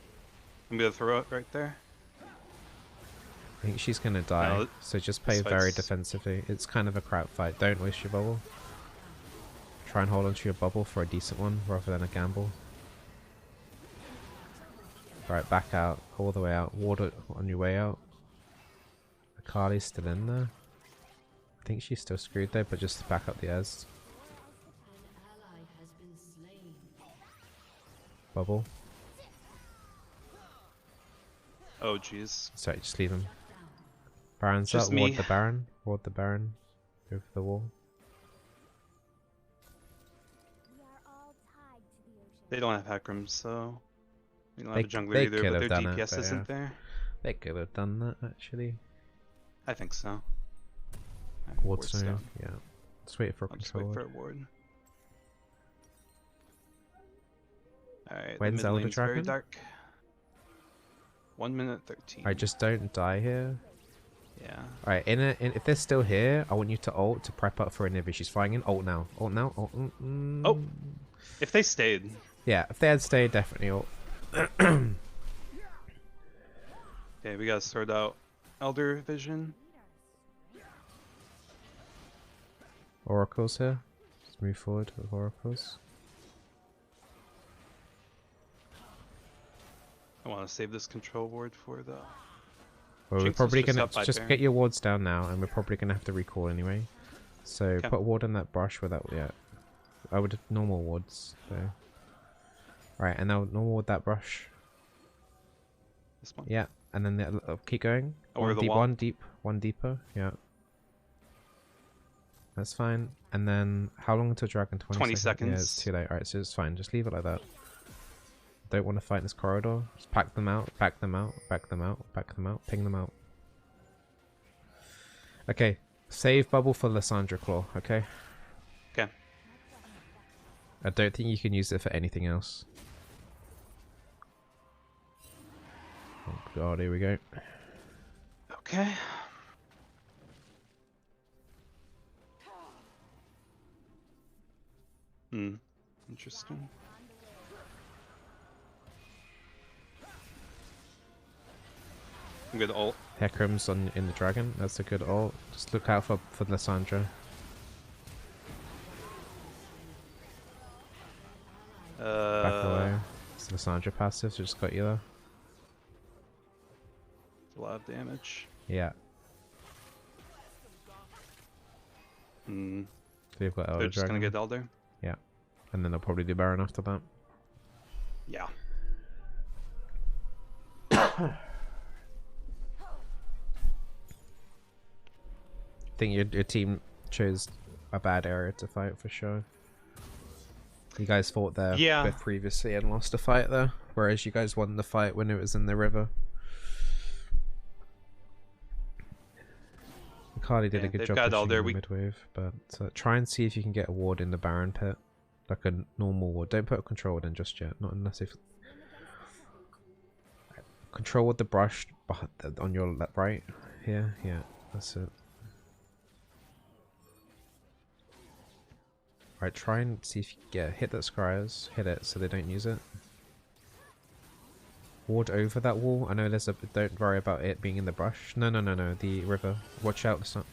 I'm gonna throw it right there. I think she's gonna die. No, So just play this very fight's- defensively. It's kind of a crap fight. Don't waste your bubble. Try and hold onto your bubble for a decent one rather than a gamble. Right, back out, all the way out. Ward it on your way out. Akali's still in there. I think she's still screwed though, but just back up the Ez. Bubble. Oh jeez. Sorry, just leave him. Baron's Just up. Ward me. the Baron. Ward the Baron. Over the wall. They don't have Hecarim, so we don't They- have a jungler they either, could but have their done it, DPS but isn't yeah. there. They could have done that actually. I think so. Ward's down. Yeah. Just wait for a I'll just control. wait for a ward. Alright, the When's mid Elder lane's very Dragon? dark. 1 minute 13. I just don't die here. Yeah. Alright, if they're still here, I want you to ult to prep up for Anivia. She's flying in. Ult now. Ult now. Ult. Oh! If they stayed. Yeah, if they had stayed, definitely ult. Okay, we gotta sort out Elder Vision. Oracles here. Just move forward with Oracles. I want to save this control ward for the... Well, we're Jinx is probably just gonna up by just Baron. get your wards down now, and we're probably gonna have to recall anyway. So Okay. put ward on that brush without I would normal wards. So. Right, and now normal ward that brush. This one? Yeah, and then keep going. Over the deep, wall? one deeper. Yeah. That's fine. And then how long until dragon? 20 Yeah, seconds. it's too late. Alright, so it's fine. Just leave it like that. Don't want to fight in this corridor. Just pack them out, back them out, back them out, back them out, ping them out. Okay, save bubble for Lysandra Claw, okay? Okay. I don't think you can use it for anything else. Oh god, here we go. Okay. Hmm. Interesting. I'm gonna ult. Hecarim's in the dragon. That's a good ult. Just look out for Lysandra. Back away. It's Lysandra passive, so just got you there. A lot of damage. Yeah. Hmm. So you've got Elder They're just Dragon. gonna get Elder? Yeah. And then they'll probably do Baron after that. Yeah. I think your team chose a bad area to fight for sure. You guys fought there Yeah. both previously and lost a fight there, whereas you guys won the fight when it was in the river. Carly did Yeah, a good they've job got pushing Elder. the We- mid-wave, but try and see if you can get a ward in the Baron pit. Like a normal ward. Don't put a control ward in just yet. Not unless if... Control with the brush on your right here. Yeah, that's it. Right, try and see if you hit that scryers. Hit it so they don't use it. Ward over that wall. I know there's a... Don't worry about it being in the brush. No, the river. Watch out. It's not...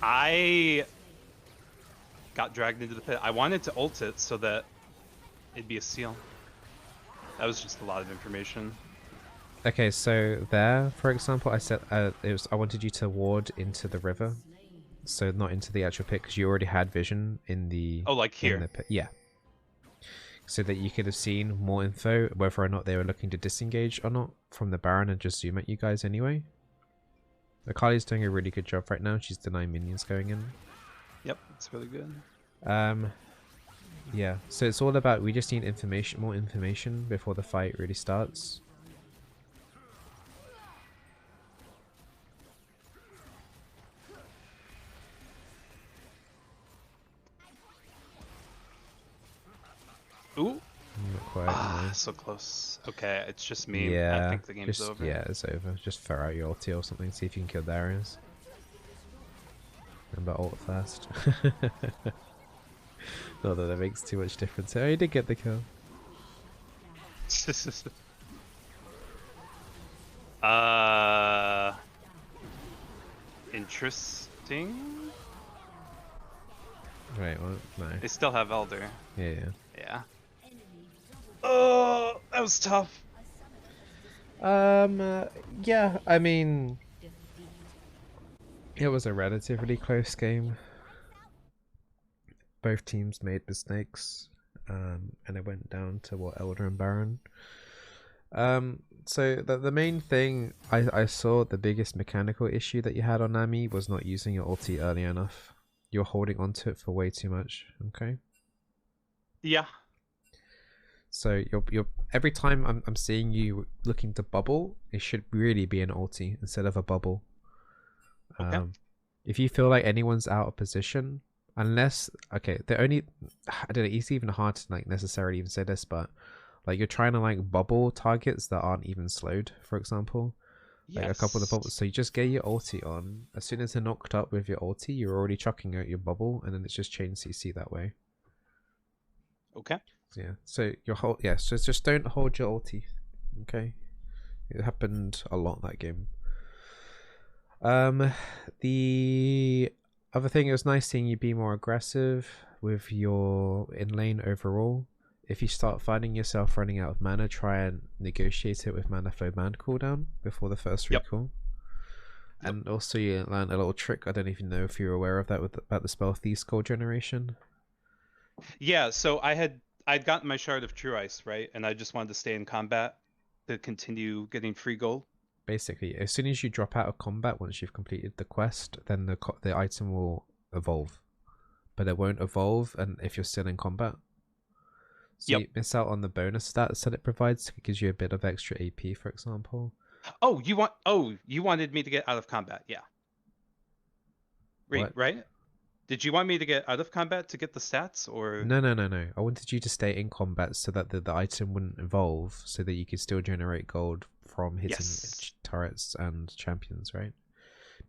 I got dragged into the pit. I wanted to ult it so that it'd be a seal. That was just a lot of information. Okay, so there, for example, I said I wanted you to ward into the river, so not into the actual pit, because you already had vision in the... Oh, like in here? the pit. Yeah. So that you could have seen more info, whether or not they were looking to disengage or not from the Baron and just zoom at you guys anyway. Akali's doing a really good job right now. She's denying minions going in. Yep, it's really good. Yeah, so it's all about, we just need information, more information before the fight really starts. Ooh! Not quite. Ah, no. so close. Okay, it's just me. Yeah, I think the game's over. Yeah, it's over. Just throw out your ulti or something, see if you can kill the areas. Remember ult first. Not that makes too much difference. Oh, he did get the kill. Interesting. Wait, what? No. They still have Elder. Yeah. Yeah. Oh, that was tough. Yeah, I mean, it was a relatively close game. Both teams made mistakes, and it went down to what, Elder and Baron. So the main thing I saw, the biggest mechanical issue that you had on Nami was not using your ulti early enough. You're holding onto it for way too much. Okay. Yeah. So you're every time I'm seeing you looking to bubble, it should really be an ulti instead of a bubble. Okay. If you feel like anyone's out of position, unless the only, I don't know, it's even hard to like necessarily even say this, but like you're trying to like bubble targets that aren't even slowed, for example. Like a couple of the bubbles. So you just get your ulti on. As soon as they're knocked up with your ulti, you're already chucking out your bubble, and then it's just chain CC that way. Okay. Yeah. So your whole so just don't hold your ulti. Okay. It happened a lot that game. The other thing, it was nice seeing you be more aggressive with your in lane overall. If you start finding yourself running out of mana, try and negotiate it with mana flow man cooldown before the first recall. And also you learned a little trick, I don't even know if you're aware of that, about the spell Thief Skull generation. Yeah, so I'd gotten my Shard of True Ice, right? And I just wanted to stay in combat to continue getting free gold. Basically, as soon as you drop out of combat, once you've completed the quest, then the item will evolve. But it won't evolve and if you're still in combat. So you miss out on the bonus stats that it provides. It gives you a bit of extra AP, for example. Oh, you wanted me to get out of combat, yeah. Right? Did you want me to get out of combat to get the stats, or? No. I wanted you to stay in combat so that the item wouldn't evolve, so that you could still generate gold from hitting turrets and champions, right?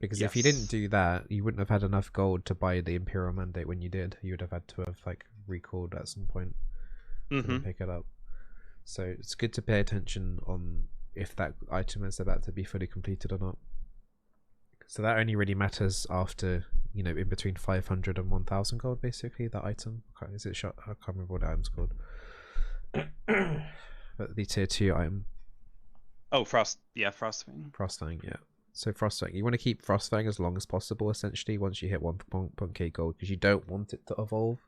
Because if you didn't do that, you wouldn't have had enough gold to buy the Imperial Mandate when you did. You would have had to have like recalled at some point to pick it up. So it's good to pay attention on if that item is about to be fully completed or not. So that only really matters after, you know, in between 500 and 1000 gold, basically, that item. Is it shot? I can't remember what the item's called. But the tier 2 item. Oh, Frostfang. Frostfang, yeah. So Frostfang, you want to keep Frostfang as long as possible, essentially, once you hit 1k gold, because you don't want it to evolve.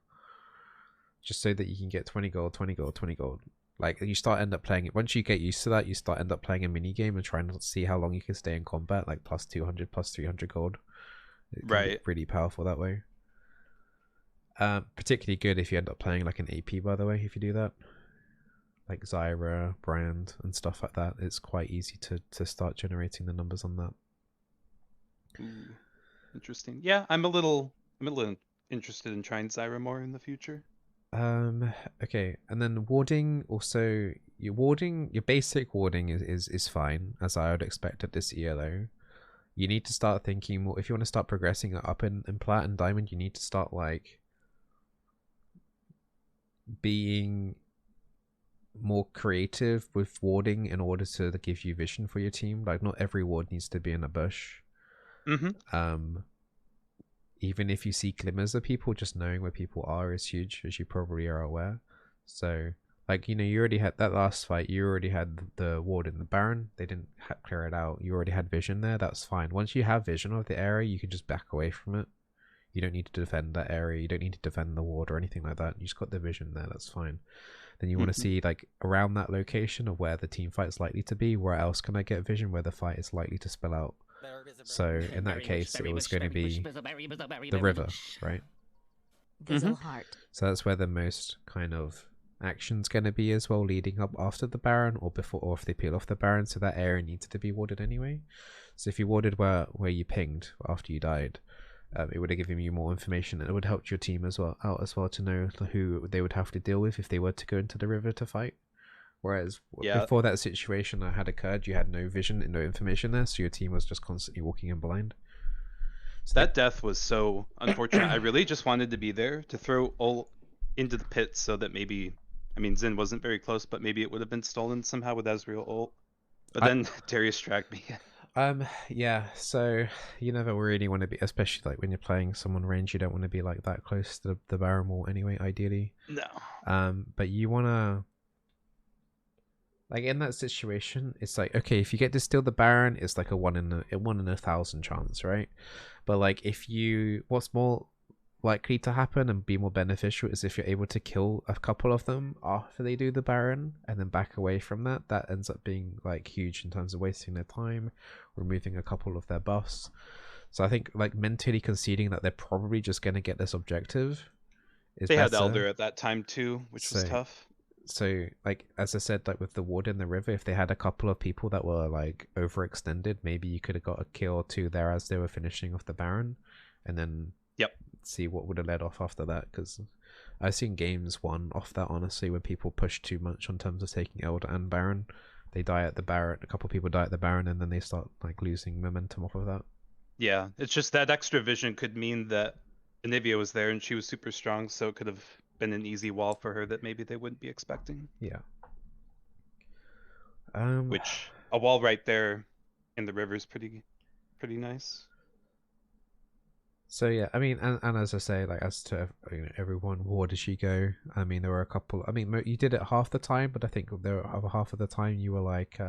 Just so that you can get 20 gold, 20 gold, 20 gold. Like, you end up playing it. Once you get used to that, you end up playing a mini game and trying to see how long you can stay in combat, like plus 200, plus 300 gold. It can be pretty powerful that way. Particularly good if you end up playing like an AP, by the way, if you do that. Like Zyra, Brand, and stuff like that. It's quite easy to start generating the numbers on that. Ooh, interesting. Yeah, I'm a little interested in trying Zyra more in the future. Okay, and then warding, also your basic warding is fine, as I would expect at this ELO. You need to start thinking more, if you want to start progressing up in Plat and Diamond, you need to start like being more creative with warding in order to give you vision for your team. Like, not every ward needs to be in a bush. Even if you see glimmers of people, just knowing where people are is huge, as you probably are aware. So, like, you know, you already had that last fight, you already had the ward in the Baron, they didn't clear it out, you already had vision there, that's fine. Once you have vision of the area, you can just back away from it. You don't need to defend that area, you don't need to defend the ward or anything like that, you just got the vision there, that's fine. Then you want to see, like, around that location of where the team fight is likely to be, where else can I get vision where the fight is likely to spill out. So in that case, it was going to be the river, right? Bizzleheart. So that's where the most kind of action's going to be as well, leading up after the Baron or before, or if they peel off the Baron. So that area needs to be warded anyway. So if you warded where you pinged after you died, it would have given you more information, and it would help your team as well to know who they would have to deal with if they were to go into the river to fight. Whereas before that situation that had occurred, you had no vision and no information there, so your team was just constantly walking in blind. So That death was so unfortunate. I really just wanted to be there to throw ult into the pit so that maybe, I mean, Xin wasn't very close, but maybe it would have been stolen somehow with Ezreal ult. But I, then Darius tracked me. yeah, so you never really want to be, especially like when you're playing someone range, you don't want to be like that close to the Baron wall anyway, ideally. No. But you wanna, like in that situation, it's like, okay, if you get to steal the Baron, it's like a 1 in 1,000 chance, right? But like if you, what's more likely to happen and be more beneficial is if you're able to kill a couple of them after they do the Baron and then back away from that. That ends up being like huge in terms of wasting their time, removing a couple of their buffs. So I think like mentally conceding that they're probably just going to get this objective is They had better. Elder at that time too, which was tough. So like as I said, like with the ward in the river, if they had a couple of people that were like overextended, maybe you could have got a kill or two there as they were finishing off the Baron, and then see what would have led off after that. Because I've seen games won off that, honestly, when people push too much in terms of taking Elder and Baron. They die at the Baron, a couple of people die at the Baron, and then they start like losing momentum off of that. Yeah, it's just that extra vision could mean that Anivia was there and she was super strong, so it could have been an easy wall for her that maybe they wouldn't be expecting. Yeah. Which a wall right there in the river is pretty nice. So yeah, I mean, and as I say, like as to everyone, where did she go? I mean, there were a couple. I mean, you did it half the time, but I think there were other half of the time you were like,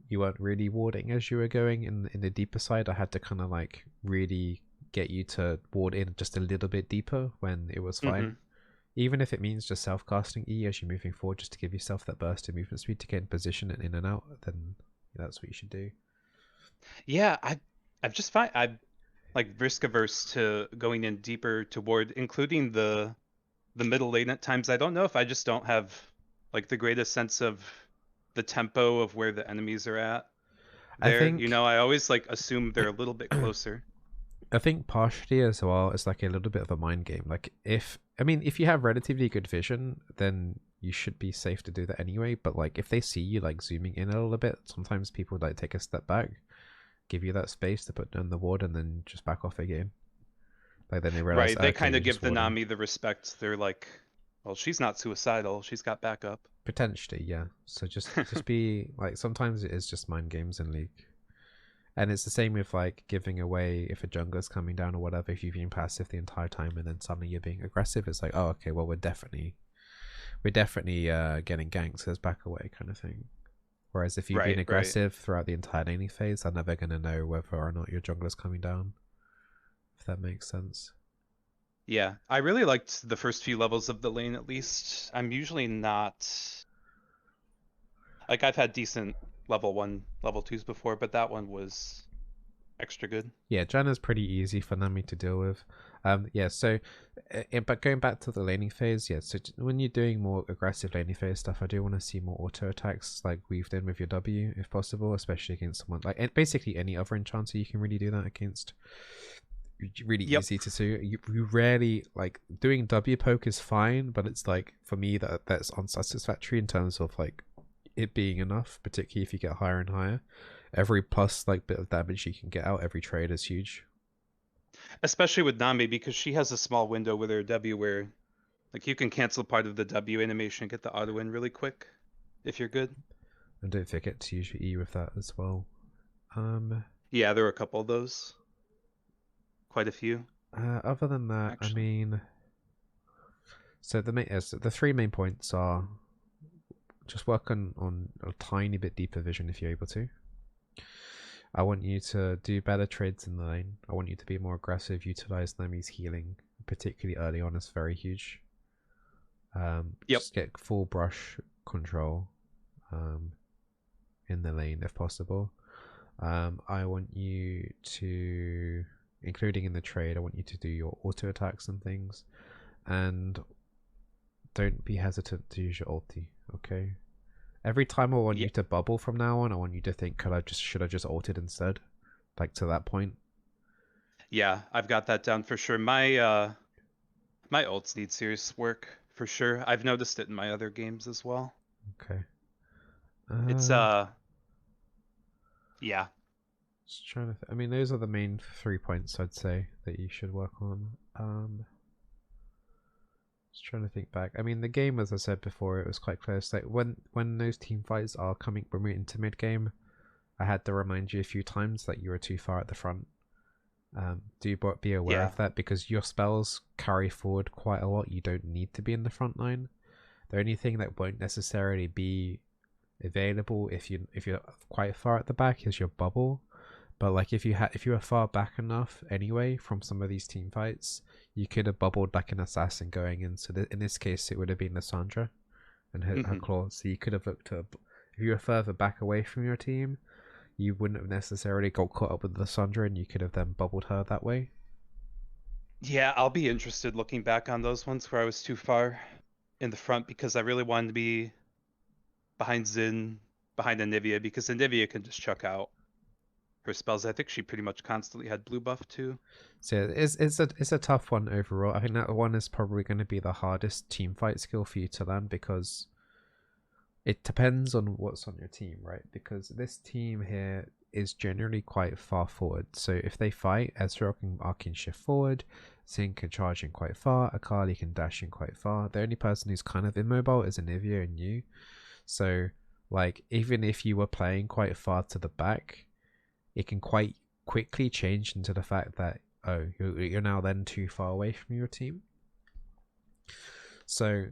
you weren't really warding as you were going in the deeper side. I had to kind of like really get you to ward in just a little bit deeper when it was fine. Even if it means just self-casting E as you're moving forward, just to give yourself that burst of movement speed to get in position and in and out, then that's what you should do. Yeah, I'm just fine. I'm like risk averse to going in deeper toward, including the middle lane at times. I don't know if I just don't have like the greatest sense of the tempo of where the enemies are at there. I think, You know, I always like assume they're a little bit closer. I think partially as well, it's like a little bit of a mind game. Like if you have relatively good vision, then you should be safe to do that anyway. But like if they see you like zooming in a little bit, sometimes people like take a step back, give you that space to put down the ward, and then just back off again. Like then they realize, right, they okay, kind of you're give just the warding. Nami the respect. They're like, well, she's not suicidal. She's got backup. Potentially, yeah. So just be like, sometimes it is just mind games in League. And it's the same with like giving away if a jungler's coming down or whatever. If you've been passive the entire time and then suddenly you're being aggressive, it's like, oh, okay, well we're definitely getting ganks. Let's back away, kind of thing. Whereas if you've been aggressive throughout the entire laning phase, they're never gonna know whether or not your jungler's coming down. If that makes sense. Yeah, I really liked the first few levels of the lane. At least I'm usually not like, I've had decent level 1, level 2s before, but that one was extra good. Yeah, Janna's pretty easy for Nami to deal with. Yeah, so, but going back to the laning phase, yeah, so when you're doing more aggressive laning phase stuff, I do want to see more auto attacks like weaved in with your W if possible, especially against someone like, basically any other enchanter you can really do that against. Really easy to do. You rarely, like, doing W poke is fine, but it's like, for me, that's unsatisfactory in terms of like it being enough, particularly if you get higher and higher. Every plus like bit of damage you can get out every trade is huge, especially with Nami, because she has a small window with her W where like you can cancel part of the W animation and get the auto win really quick if you're good. and don't forget to use your E with that as well. Yeah, there were a couple of those, quite a few. Other than that, actually. I mean, so the three main points are just work on a tiny bit deeper vision if you're able to. I want you to do better trades in the lane. I want you to be more aggressive, utilize Nami's healing, particularly early on, is very huge. Just get full brush control in the lane if possible. I want you to, including in the trade, I want you to do your auto attacks and things. And don't be hesitant to use your ulti, okay? Every time I want you to bubble from now on, I want you to think, should I just ulted instead? Like to that point. Yeah, I've got that down for sure. My my ults need serious work for sure. I've noticed it in my other games as well. Okay. It's yeah. Just trying to. I mean, those are the main 3 points I'd say that you should work on. Just trying to think back. I mean, the game, as I said before, it was quite close. Like when those team fights are coming when we're into mid game, I had to remind you a few times that you were too far at the front. Do be aware of that, because your spells carry forward quite a lot. You don't need to be in the front line. The only thing that won't necessarily be available if you're quite far at the back is your bubble. But like if you were far back enough anyway from some of these team fights, you could have bubbled like an assassin going in. So in this case, it would have been Lysandra and her claw. So you could have looked up if you were further back away from your team. You wouldn't have necessarily got caught up with Lysandra, and you could have then bubbled her that way. Yeah, I'll be interested looking back on those ones where I was too far in the front, because I really wanted to be behind Xin, behind Anivia, because Anivia can just chuck out her spells. I think she pretty much constantly had blue buff too. So it's a tough one overall. I think that one is probably going to be the hardest team fight skill for you to learn, because it depends on what's on your team, right? Because this team here is generally quite far forward. So if they fight, Ezreal can shift forward, Xin can charge in quite far, Akali can dash in quite far. The only person who's kind of immobile is Anivia and you. So like even if you were playing quite far to the back, it can quite quickly change into the fact that, oh, you're now then too far away from your team. So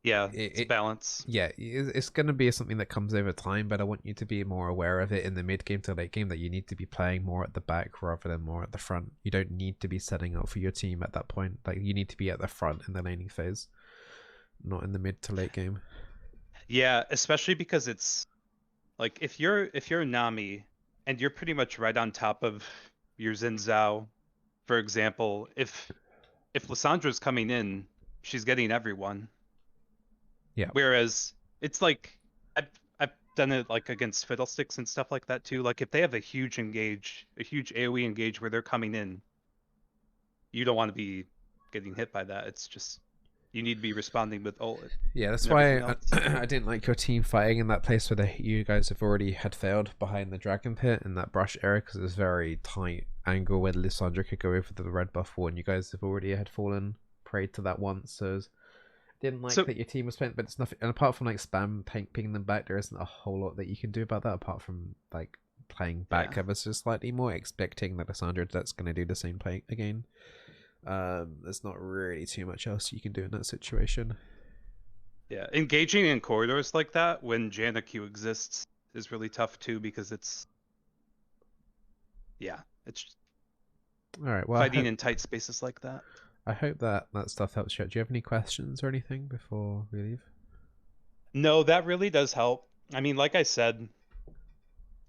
yeah, it's balance. Yeah, it's going to be something that comes over time, but I want you to be more aware of it in the mid game to late game, that you need to be playing more at the back rather than more at the front. You don't need to be setting up for your team at that point. Like, you need to be at the front in the laning phase, not in the mid to late game. Yeah, especially because it's like if you're Nami and you're pretty much right on top of your Xin Zhao, for example, if Lyssandra's coming in, she's getting everyone. Yeah. Whereas it's like I've done it like against Fiddlesticks and stuff like that too. Like if they have a huge AoE engage where they're coming in, you don't want to be getting hit by that. It's just you need to be responding with ult. Yeah, that's why I didn't like your team fighting in that place where you guys have already had failed behind the dragon pit in that brush area, because it was very tight angle where Lysandra could go over the red buff wall, and you guys have already had fallen prey to that once. So didn't like that your team was spent, but it's nothing. And apart from like spam pinging them back, there isn't a whole lot that you can do about that apart from like playing back ever so slightly more, expecting that Lysandra that's going to do the same play again. There's not really too much else you can do in that situation. Yeah, engaging in corridors like that when Janna Q exists is really tough too, because it's all right. Well, fighting in tight spaces like that. I hope that stuff helps you out. Do you have any questions or anything before we leave? No, that really does help. I mean, like I said,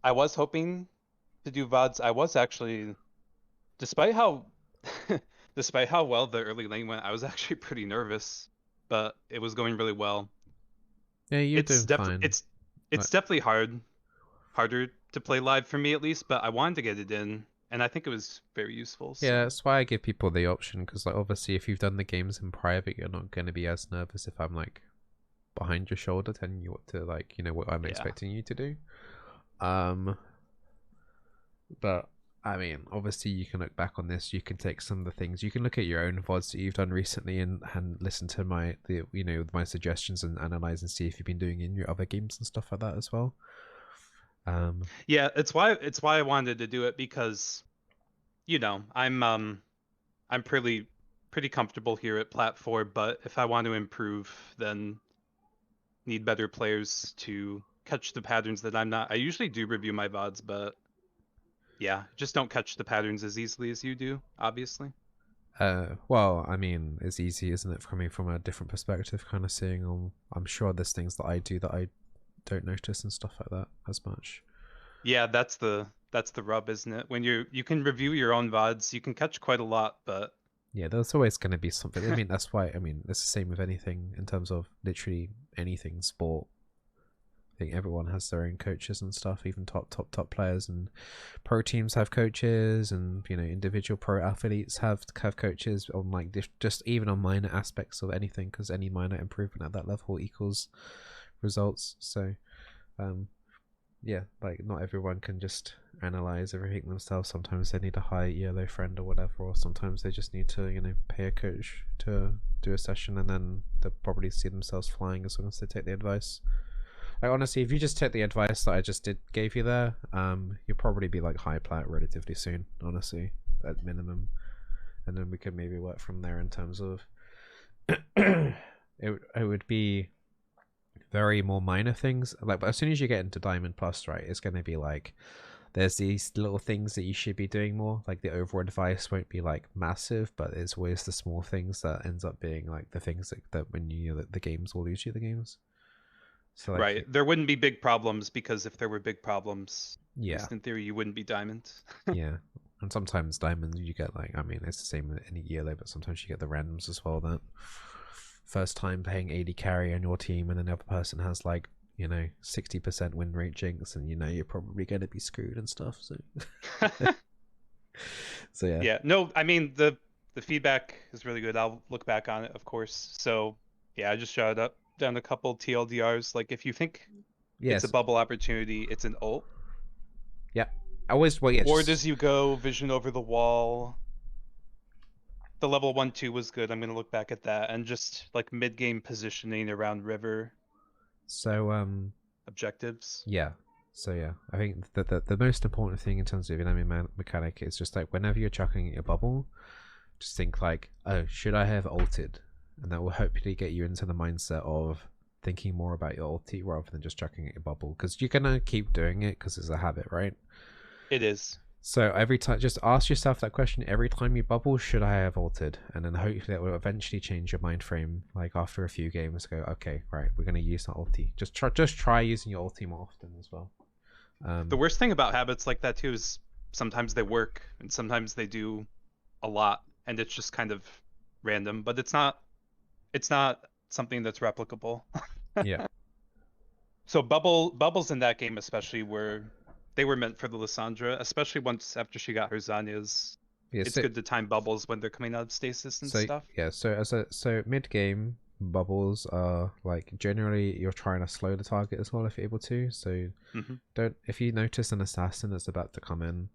I was hoping to do VODs. I was actually, despite how well the early lane went, I was actually pretty nervous, but it was going really well. Yeah, you're doing fine. It's definitely harder to play live for me at least, but I wanted to get it in. And I think it was very useful. So. Yeah, that's why I give people the option, because like obviously if you've done the games in private, you're not going to be as nervous if I'm like behind your shoulder telling you what to like, you know, what I'm expecting you to do. But I mean, obviously you can look back on this. You can take some of the things. You can look at your own VODs that you've done recently and listen to my suggestions and analyze and see if you've been doing in your other games and stuff like that as well. Yeah, it's why I wanted to do it, because I'm pretty comfortable here at Plat 4, but if I want to improve, then need better players to catch the patterns that I'm not. I usually do review my VODs, but yeah, just don't catch the patterns as easily as you do, obviously. Well, I mean, it's easy, isn't it, coming from a different perspective, kind of seeing I'm sure there's things that I do that I don't notice and stuff like that as much. Yeah, that's the rub, isn't it? When you can review your own VODs, you can catch quite a lot, but yeah, there's always going to be something. I mean, that's why, I mean, it's the same with anything in terms of literally anything sport. I think everyone has their own coaches and stuff, even top players, and pro teams have coaches, and individual pro athletes have coaches on like just even on minor aspects of anything, because any minor improvement at that level equals results. So yeah, like not everyone can just analyze everything themselves. Sometimes they need a high ELO friend or whatever, or sometimes they just need to, you know, pay a coach to do a session, and then they'll probably see themselves flying as long as they take the advice. Like honestly, if you just take the advice that I just gave you there, you'll probably be like high plat relatively soon, honestly, at minimum, and then we could maybe work from there in terms of it would be very more minor things, like, but as soon as you get into Diamond Plus, right, it's going to be like there's these little things that you should be doing more. Like the overall advice won't be like massive, but it's always the small things that ends up being like the things that when you know, the games will lose you the games. So like, Right. There wouldn't be big problems because if there were big problems, at yeah, least in theory, you wouldn't be diamond. yeah. And sometimes diamonds you get like, I mean, it's the same in any ELO, but sometimes you get the randoms as well, that first time playing AD carry on your team and then the other person has like, you know, 60% win rate jinx, and you know you're probably going to be screwed and stuff. So so yeah. Yeah. No, I mean the feedback is really good. I'll look back on it, of course. So yeah, I just shouted up down a couple TLDRs. Like if you think Yes. it's a bubble opportunity, it's an ult. Yeah. I always, well, yeah, Or just, does you go vision over the wall? The level 1-2 was good. I'm gonna look back at that, and just like mid game positioning around river so objectives. yeah. So yeah, I think that the most important thing in terms of enemy mechanic is just like whenever you're chucking at your bubble, just think like, oh, should I have ulted? And that will hopefully get you into the mindset of thinking more about your ulti rather than just chucking at your bubble, because you're gonna keep doing it because it's a habit, right? It is. So every time, just ask yourself that question every time you bubble: should I have ulted? And then hopefully that will eventually change your mind frame. Like after a few games, go, okay, right, we're gonna use that ulti. Just try using your ulti more often as well. The worst thing about habits like that too is sometimes they work and sometimes they do a lot, and it's just kind of random. But it's not something that's replicable. Yeah. So bubbles in that game especially were meant for the Lissandra, especially once after she got her Zanya's. Yeah, It's good to time bubbles when they're coming out of stasis and so stuff. yeah, so mid game bubbles are like generally you're trying to slow the target as well if you're able to. So don't, if you notice an assassin that's about to come in,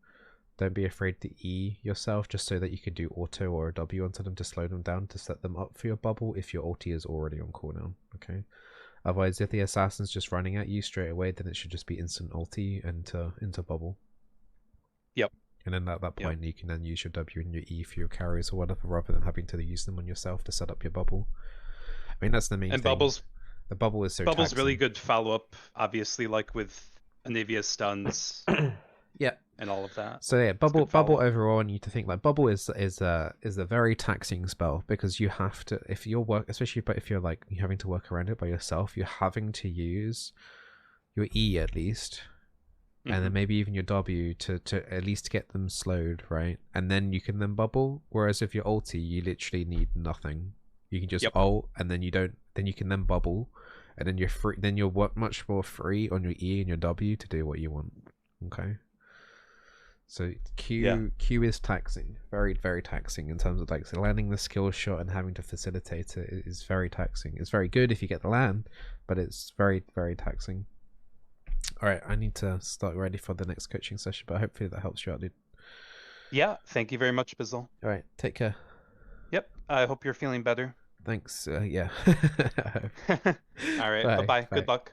don't be afraid to E yourself just so that you can do auto or a W onto them to slow them down to set them up for your bubble if your ulti is already on cooldown. Okay. Otherwise, if the assassin's just running at you straight away, then it should just be instant ulti into bubble. Yep. And then at that point, you can then use your W and your E for your carries or whatever, rather than having to use them on yourself to set up your bubble. I mean, that's the main thing. Bubbles. The bubble is so Bubble's taxing. really good follow up, obviously, like with Anivia stuns. Yeah. And all of that. So yeah, bubble overall, I need to think like bubble is a very taxing spell, because you have to, if you're especially if you're like you're having to work around it by yourself, you're having to use your E at least, and then maybe even your W to at least get them slowed, right? And then you can then bubble. Whereas if you're ulti, you literally need nothing. You can just ult, and then you can then bubble, and then you're free. Then you're much more free on your E and your W to do what you want. Okay. So Q is taxing, very, very taxing in terms of like landing the skill shot and having to facilitate it is very taxing. It's very good if you get the land, but it's very, very taxing. All right, I need to start ready for the next coaching session, but hopefully that helps you out, dude. Yeah, thank you very much, Bizzle. All right, take care. Yep, I hope you're feeling better. Thanks. Yeah. All right, bye-bye. Good luck.